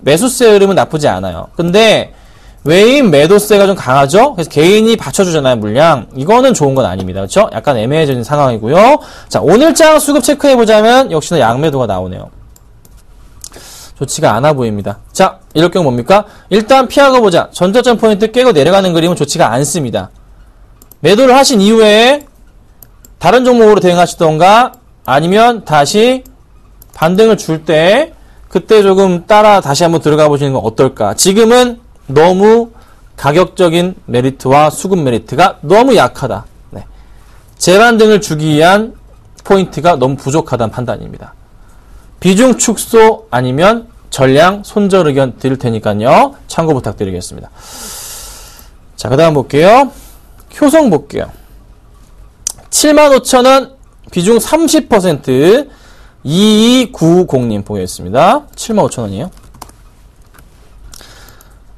매수세 흐름은 나쁘지 않아요. 근데 외인 매도세가 좀 강하죠? 그래서 개인이 받쳐주잖아요, 물량. 이거는 좋은 건 아닙니다. 그렇죠? 약간 애매해진 상황이고요. 자, 오늘장 수급 체크해 보자면 역시나 양매도가 나오네요. 좋지가 않아 보입니다. 자, 이럴 경우 뭡니까? 일단 피하고 보자. 전저점 포인트 깨고 내려가는 그림은 좋지가 않습니다. 매도를 하신 이후에 다른 종목으로 대응하시던가 아니면 다시 반등을 줄 때 그때 조금 따라 다시 한번 들어가 보시는 건 어떨까? 지금은 너무 가격적인 메리트와 수급 메리트가 너무 약하다. 네. 재반등을 주기 위한 포인트가 너무 부족하다는 판단입니다. 비중 축소 아니면 전량 손절 의견 드릴 테니까요. 참고 부탁드리겠습니다. 자, 그 다음 볼게요. 효성 볼게요. 75,000원 비중 30% 2290님 보겠습니다. 75,000원이에요.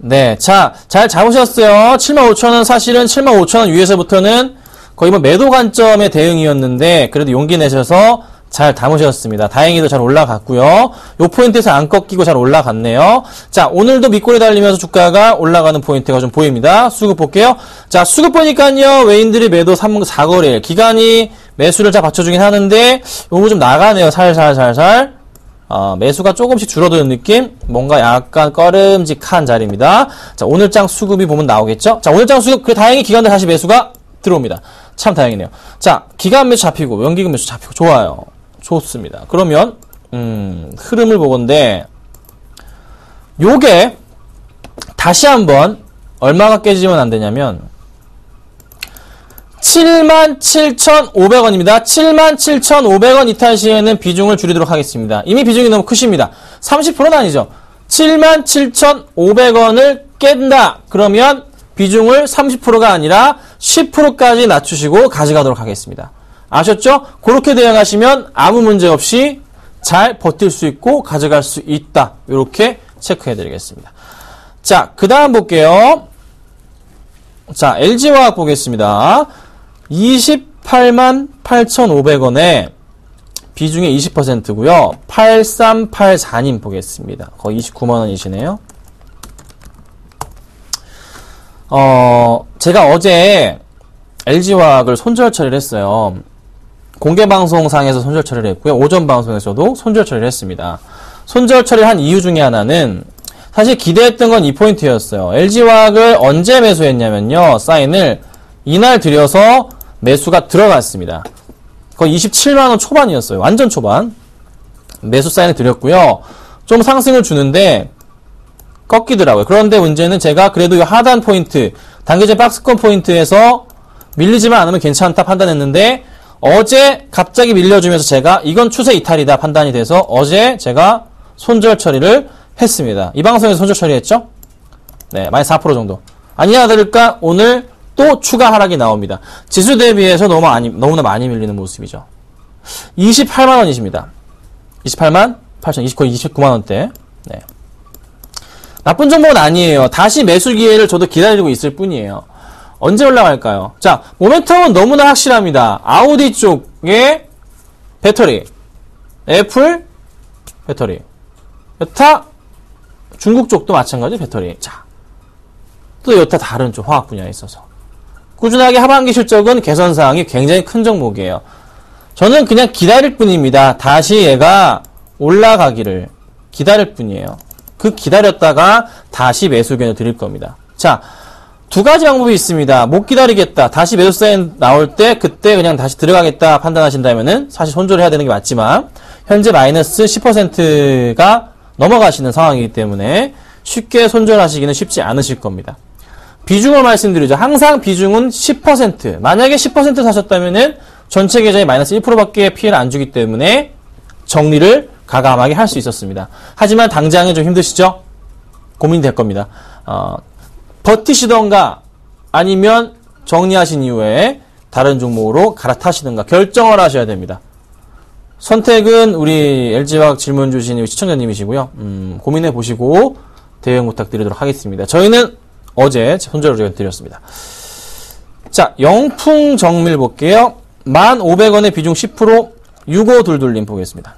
네, 자, 잘 잡으셨어요. 75,000원 사실은 75,000원 위에서부터는 거의 뭐 매도 관점의 대응이었는데 그래도 용기 내셔서 잘 담으셨습니다. 다행히도 잘 올라갔고요. 요 포인트에서 안 꺾이고 잘 올라갔네요. 자, 오늘도 밑꼬리 달리면서 주가가 올라가는 포인트가 좀 보입니다. 수급 볼게요. 자, 수급 보니까요. 외인들이 매도 4거래일. 기간이 매수를 잘 받쳐주긴 하는데 요거 좀 나가네요. 살살. 매수가 조금씩 줄어드는 느낌? 뭔가 약간 꺼름직한 자리입니다. 자, 오늘장 수급이 보면 나오겠죠? 자, 오늘장 수급, 다행히 기간대 다시 매수가 들어옵니다. 참 다행이네요. 자, 기간 매수 잡히고, 연기금 매수 잡히고, 좋아요. 좋습니다. 그러면, 흐름을 보건데, 요게, 다시 한번, 얼마가 깨지면 안 되냐면, 77,500원입니다. 77,500원 이탈 시에는 비중을 줄이도록 하겠습니다. 이미 비중이 너무 크십니다. 30%는 아니죠. 77,500원을 깬다. 그러면 비중을 30%가 아니라 10%까지 낮추시고 가져가도록 하겠습니다. 아셨죠? 그렇게 대응하시면 아무 문제 없이 잘 버틸 수 있고 가져갈 수 있다. 이렇게 체크해드리겠습니다. 자, 그 다음 볼게요. 자, LG화학 보겠습니다. 288,500원에 비중이 20%고요. 8384님 보겠습니다. 거의 29만원이시네요. 제가 어제 LG화학을 손절 처리를 했어요. 공개방송상에서 손절 처리를 했고요. 오전 방송에서도 손절 처리를 했습니다. 손절 처리를 한 이유 중에 하나는 사실 기대했던 건 이 포인트였어요. LG화학을 언제 매수했냐면요. 사인을 이날 들여서 매수가 들어갔습니다. 거의 27만원 초반이었어요. 완전 초반. 매수 사인을 드렸고요. 좀 상승을 주는데 꺾이더라고요. 그런데 문제는 제가 그래도 이 하단 포인트, 단기전 박스권 포인트에서 밀리지만 않으면 괜찮다 판단했는데 어제 갑자기 밀려주면서 제가 이건 추세 이탈이다 판단이 돼서 어제 제가 손절 처리를 했습니다. 이 방송에서 손절 처리했죠? 네, 마이너스 4% 정도. 아니나 다를까 오늘 또 추가 하락이 나옵니다. 지수 대비해서 너무나 많이 밀리는 모습이죠. 28만원이십니다. 28만 8천, 거의 29만원대. 네. 나쁜 정보는 아니에요. 다시 매수 기회를 저도 기다리고 있을 뿐이에요. 언제 올라갈까요? 자, 모멘텀은 너무나 확실합니다. 아우디 쪽에 배터리, 애플, 배터리, 여타, 중국 쪽도 마찬가지 배터리. 자, 또 여타 다른 쪽 화학 분야에 있어서. 꾸준하게 하반기 실적은 개선사항이 굉장히 큰 종목이에요. 저는 그냥 기다릴 뿐입니다. 다시 얘가 올라가기를 기다릴 뿐이에요. 그 기다렸다가 다시 매수 의견을 드릴 겁니다. 자, 두 가지 방법이 있습니다. 못 기다리겠다. 다시 매도 사인 나올 때 그때 그냥 다시 들어가겠다 판단하신다면은 사실 손절을 해야 되는 게 맞지만 현재 마이너스 10%가 넘어가시는 상황이기 때문에 쉽게 손절하시기는 쉽지 않으실 겁니다. 비중을 말씀드리죠. 항상 비중은 10%. 만약에 10% 사셨다면은 전체 계좌에 마이너스 1%밖에 피해를 안 주기 때문에 정리를 가감하게 할 수 있었습니다. 하지만 당장은 좀 힘드시죠? 고민이 될 겁니다. 버티시던가 아니면 정리하신 이후에 다른 종목으로 갈아타시던가 결정을 하셔야 됩니다. 선택은 우리 LG화학 질문 주신 시청자님이시고요. 고민해 보시고 대응 부탁드리도록 하겠습니다. 저희는 어제 손절을 드렸습니다. 자, 영풍 정밀 볼게요. 1,500원에 비중 10% 6522님 보겠습니다.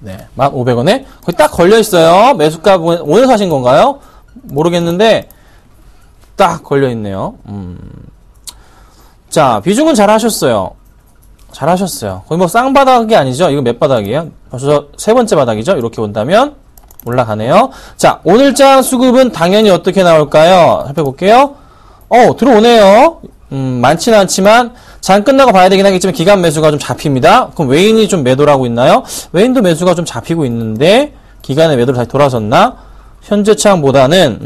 네, 1,500원에 거의 딱 걸려있어요. 매수가 오늘 사신 건가요? 모르겠는데 딱 걸려있네요. 자, 비중은 잘 하셨어요. 거의 뭐 쌍바닥이 아니죠? 이거 몇 바닥이에요? 벌써 세 번째 바닥이죠? 이렇게 본다면 올라가네요. 자, 오늘장 수급은 당연히 어떻게 나올까요? 살펴볼게요. 들어오네요. 많지는 않지만 장 끝나고 봐야 되긴 하겠지만 기간 매수가 좀 잡힙니다. 그럼 외인이 좀 매도를 하고 있나요? 외인도 매수가 좀 잡히고 있는데 기간의 매도로 다시 돌아섰나? 현재 창보다는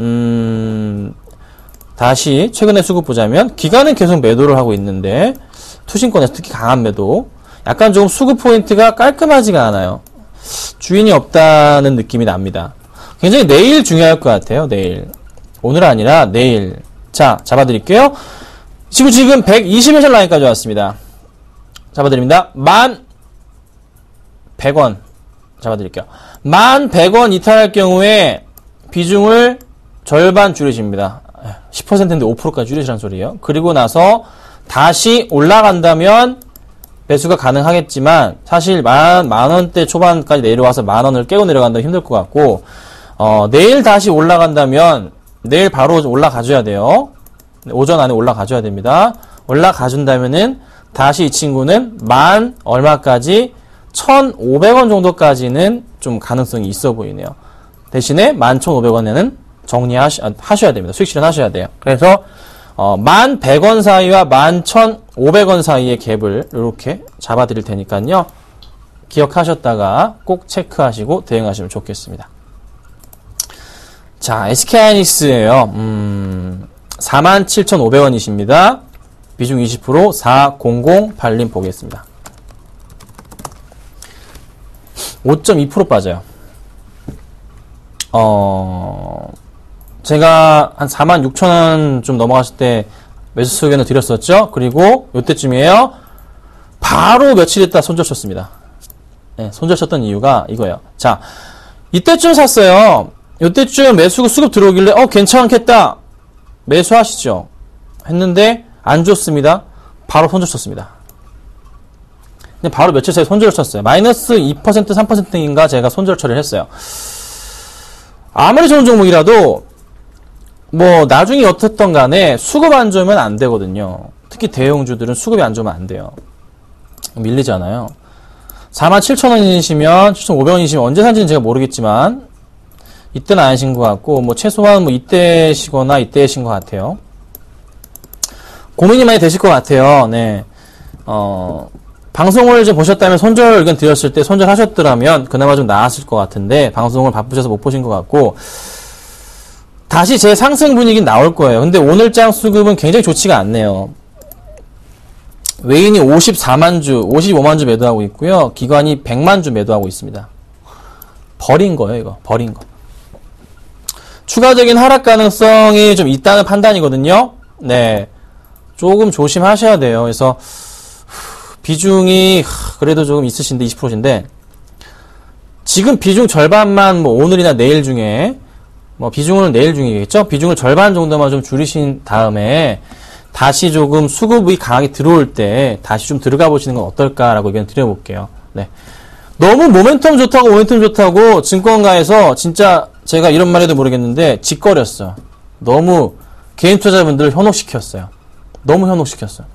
다시 최근의 수급 보자면 기간은 계속 매도를 하고 있는데 투신권에서 특히 강한 매도, 약간 조금 수급 포인트가 깔끔하지가 않아요. 주인이 없다는 느낌이 납니다. 굉장히 내일 중요할 것 같아요. 내일. 오늘 아니라 내일. 자, 잡아드릴게요. 지금 120일 라인까지 왔습니다. 잡아드립니다. 1,100원 잡아드릴게요. 1,100원 이탈할 경우에 비중을 절반 줄이십니다. 10%인데 5%까지 줄이시란 소리예요. 그리고 나서 다시 올라간다면 매수가 가능하겠지만 사실 만 원대 초반까지 내려와서 10,000원을 깨고 내려간다면 힘들 것 같고, 내일 다시 올라간다면 내일 바로 올라가줘야 돼요. 오전 안에 올라가줘야 됩니다. 올라가준다면은 다시 이 친구는 얼마까지 1,500원 정도까지는 좀 가능성이 있어 보이네요. 대신에 11,500원에는 정리하셔야 됩니다. 수익 실현하셔야 돼요. 그래서 1,100원 사이와 11,500원 사이의 갭을 이렇게 잡아드릴 테니까요. 기억하셨다가 꼭 체크하시고 대응하시면 좋겠습니다. 자, SK하이닉스예요. 47,500원이십니다. 비중 20% 4008님 보겠습니다. 5.2% 빠져요. 제가 한 46,000원 좀 넘어갔을 때 매수 의견을 드렸었죠. 그리고 이때쯤이에요. 바로 며칠 있다 손절 쳤습니다. 네, 손절 쳤던 이유가 이거예요. 자, 이때쯤 샀어요. 이때쯤 매수 수급 들어오길래 괜찮겠다. 매수하시죠. 했는데 안 좋습니다. 바로 손절 쳤습니다. 근데 바로 며칠 사이에 손절을 쳤어요. 마이너스 2% 3%인가 제가 손절 처리를 했어요. 아무리 좋은 종목이라도 뭐 나중에 어떻든 간에 수급 안 좋으면 안 되거든요. 특히 대형주들은 수급이 안 좋으면 안 돼요. 밀리잖아요. 47,000원이시면 7,500원이시면 언제 산지는 제가 모르겠지만 이때는 아니신 것 같고, 뭐 최소한 뭐 이때시거나 이때신 것 같아요. 고민이 많이 되실 것 같아요. 네. 방송을 좀 보셨다면 손절 의견 드렸을 때 손절하셨더라면 그나마 좀 나았을 것 같은데 방송을 바쁘셔서 못 보신 것 같고, 다시 제 상승 분위기는 나올 거예요. 근데 오늘장 수급은 굉장히 좋지가 않네요. 외인이 54만 주, 55만 주 매도하고 있고요. 기관이 100만 주 매도하고 있습니다. 버린 거예요, 이거. 버린 거. 추가적인 하락 가능성이 좀 있다는 판단이거든요. 네. 조금 조심하셔야 돼요. 그래서 비중이 그래도 조금 있으신데 20%인데 지금 비중 절반만 뭐 오늘이나 내일 중에 뭐 비중은 내일 중이겠죠. 비중을 절반 정도만 좀 줄이신 다음에 다시 조금 수급이 강하게 들어올 때 다시 좀 들어가 보시는 건 어떨까라고 의견 드려볼게요. 네. 너무 모멘텀 좋다고 증권가에서 진짜 제가 이런 말 해도 모르겠는데 짓거렸어. 너무 개인 투자자분들 현혹시켰어요. 너무 현혹시켰어요.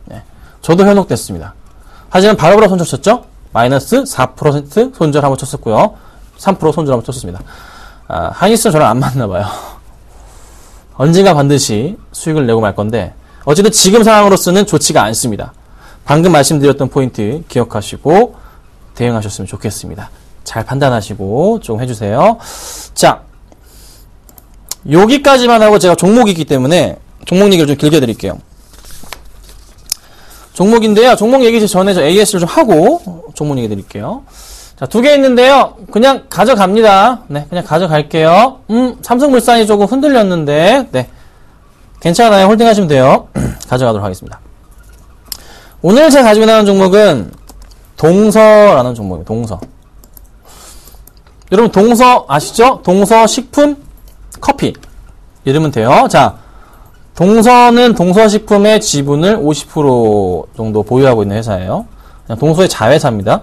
네. 저도 현혹됐습니다. 하지만 바로바로 손절 쳤죠? 마이너스 4% 손절 한번 쳤었고요. 3% 손절 한번 쳤습니다. 하이닉스는 저랑 안 맞나봐요. 언젠가 반드시 수익을 내고 말 건데 어쨌든 지금 상황으로서는 좋지가 않습니다. 방금 말씀드렸던 포인트 기억하시고 대응하셨으면 좋겠습니다. 잘 판단하시고 좀 해주세요. 자, 여기까지만 하고 제가 종목이 있기 때문에 종목 얘기를 좀 길게 드릴게요. 종목인데요. 종목 얘기 전에 저 AS를 좀 하고 종목 얘기 드릴게요. 자, 2개 있는데요. 그냥 가져갑니다. 네, 그냥 가져갈게요. 삼성물산이 조금 흔들렸는데, 네. 괜찮아요. 홀딩 하시면 돼요. 가져가도록 하겠습니다. 오늘 제가 가지고 나온 종목은 동서라는 종목입니다. 동서. 여러분, 동서 아시죠? 동서 식품 커피. 이러면 돼요. 자, 동서는 동서식품의 지분을 50% 정도 보유하고 있는 회사예요. 그냥 동서의 자회사입니다.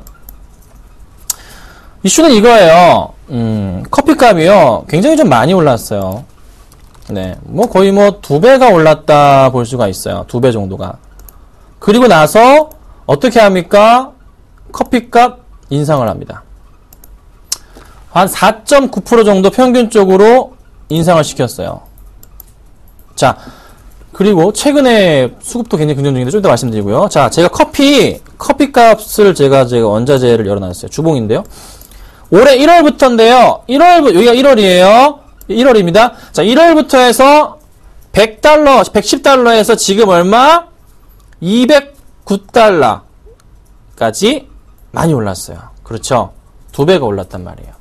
이슈는 이거예요. 커피값이요. 굉장히 좀 많이 올랐어요. 네. 뭐 거의 뭐 2배가 올랐다 볼 수가 있어요. 2배 정도가. 그리고 나서 어떻게 합니까? 커피값 인상을 합니다. 한 4.9% 정도 평균적으로 인상을 시켰어요. 자, 그리고 최근에 수급도 굉장히 긍정적인데 좀 이따 말씀드리고요. 자, 제가 커피값을 제가 원자재를 열어놨어요. 주봉인데요. 올해 1월부터인데요. 여기가 1월이에요. 1월입니다. 자, 1월부터 해서 100달러, 110달러에서 지금 얼마? 209달러까지 많이 올랐어요. 그렇죠? 2배가 올랐단 말이에요.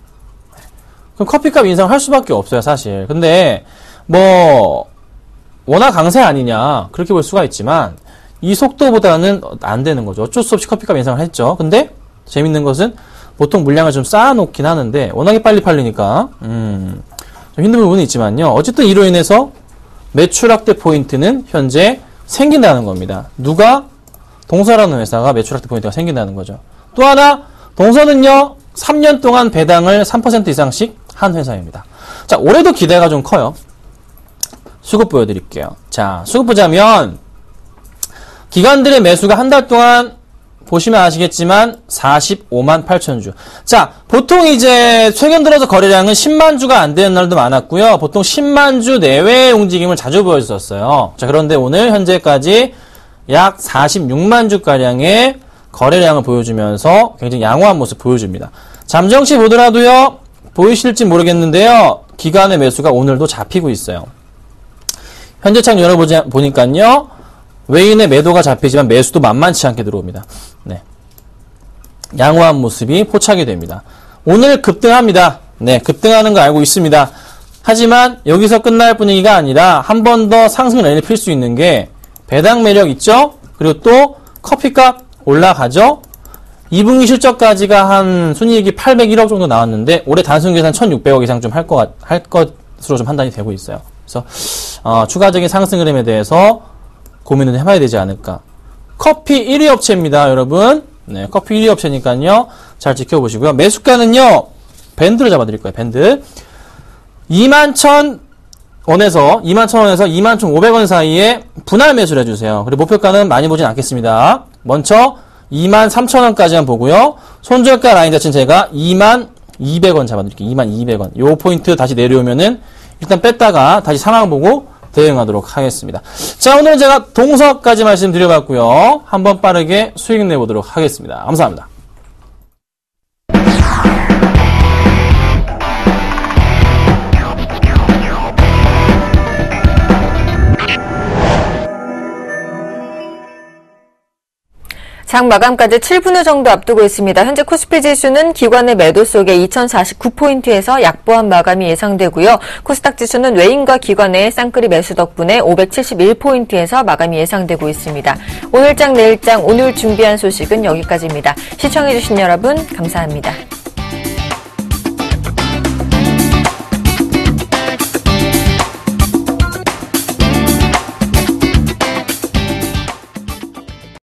그럼 커피값 인상할 수밖에 없어요, 사실. 근데, 워낙 강세 아니냐, 그렇게 볼 수가 있지만, 이 속도보다는 안 되는 거죠. 어쩔 수 없이 커피값 인상을 했죠. 근데, 재밌는 것은, 보통 물량을 좀 쌓아놓긴 하는데, 워낙에 빨리 팔리니까, 좀 힘든 부분이 있지만요. 어쨌든 이로 인해서, 매출 확대 포인트는 현재 생긴다는 겁니다. 누가? 동서라는 회사가 매출 확대 포인트가 생긴다는 거죠. 또 하나, 동서는요, 3년 동안 배당을 3% 이상씩 한 회사입니다. 자, 올해도 기대가 좀 커요. 수급 보여드릴게요. 자, 수급 보자면 기관들의 매수가 한 달 동안 보시면 아시겠지만 45만 8천 주. 자, 보통 이제 최근 들어서 거래량은 10만 주가 안 되는 날도 많았고요. 보통 10만 주 내외의 움직임을 자주 보여줬었어요. 자, 그런데 오늘 현재까지 약 46만 주가량의 거래량을 보여주면서 굉장히 양호한 모습 보여줍니다. 잠정치 보더라도요, 보이실지 모르겠는데요. 기관의 매수가 오늘도 잡히고 있어요. 현재 창 열어보니까요, 외인의 매도가 잡히지만 매수도 만만치 않게 들어옵니다. 네. 양호한 모습이 포착이 됩니다. 오늘 급등합니다. 네, 급등하는 거 알고 있습니다. 하지만 여기서 끝날 분위기가 아니라 한 번 더 상승 라인을 필 수 있는 게 배당 매력 있죠? 그리고 또 커피값 올라가죠? 2분기 실적까지가 한 순이익이 801억 정도 나왔는데 올해 단순 계산 1600억 이상 좀 할 것으로 좀 판단이 되고 있어요. 그래서 추가적인 상승 흐름에 대해서 고민을 해봐야 되지 않을까. 커피 1위 업체입니다, 여러분. 네, 커피 1위 업체니까요. 잘 지켜보시고요. 매수가는요, 밴드를 잡아드릴 거예요, 밴드. 21,000원에서 21,500원 사이에 분할 매수를 해주세요. 그리고 목표가는 많이 보진 않겠습니다. 먼저 23,000원까지만 보고요. 손절가 라인 자체는 제가 22,200원 잡아드릴게요. 22,200원. 요 포인트 다시 내려오면은 일단 뺐다가 다시 상황 보고 대응하도록 하겠습니다. 자, 오늘은 제가 동서까지 말씀드려봤고요. 한번 빠르게 수익 내보도록 하겠습니다. 감사합니다. 장 마감까지 7분 후 정도 앞두고 있습니다. 현재 코스피 지수는 기관의 매도 속에 2049포인트에서 약보한 마감이 예상되고요. 코스닥 지수는 외인과 기관의 쌍끌이 매수 덕분에 571포인트에서 마감이 예상되고 있습니다. 오늘장 내일장 오늘 준비한 소식은 여기까지입니다. 시청해주신 여러분 감사합니다.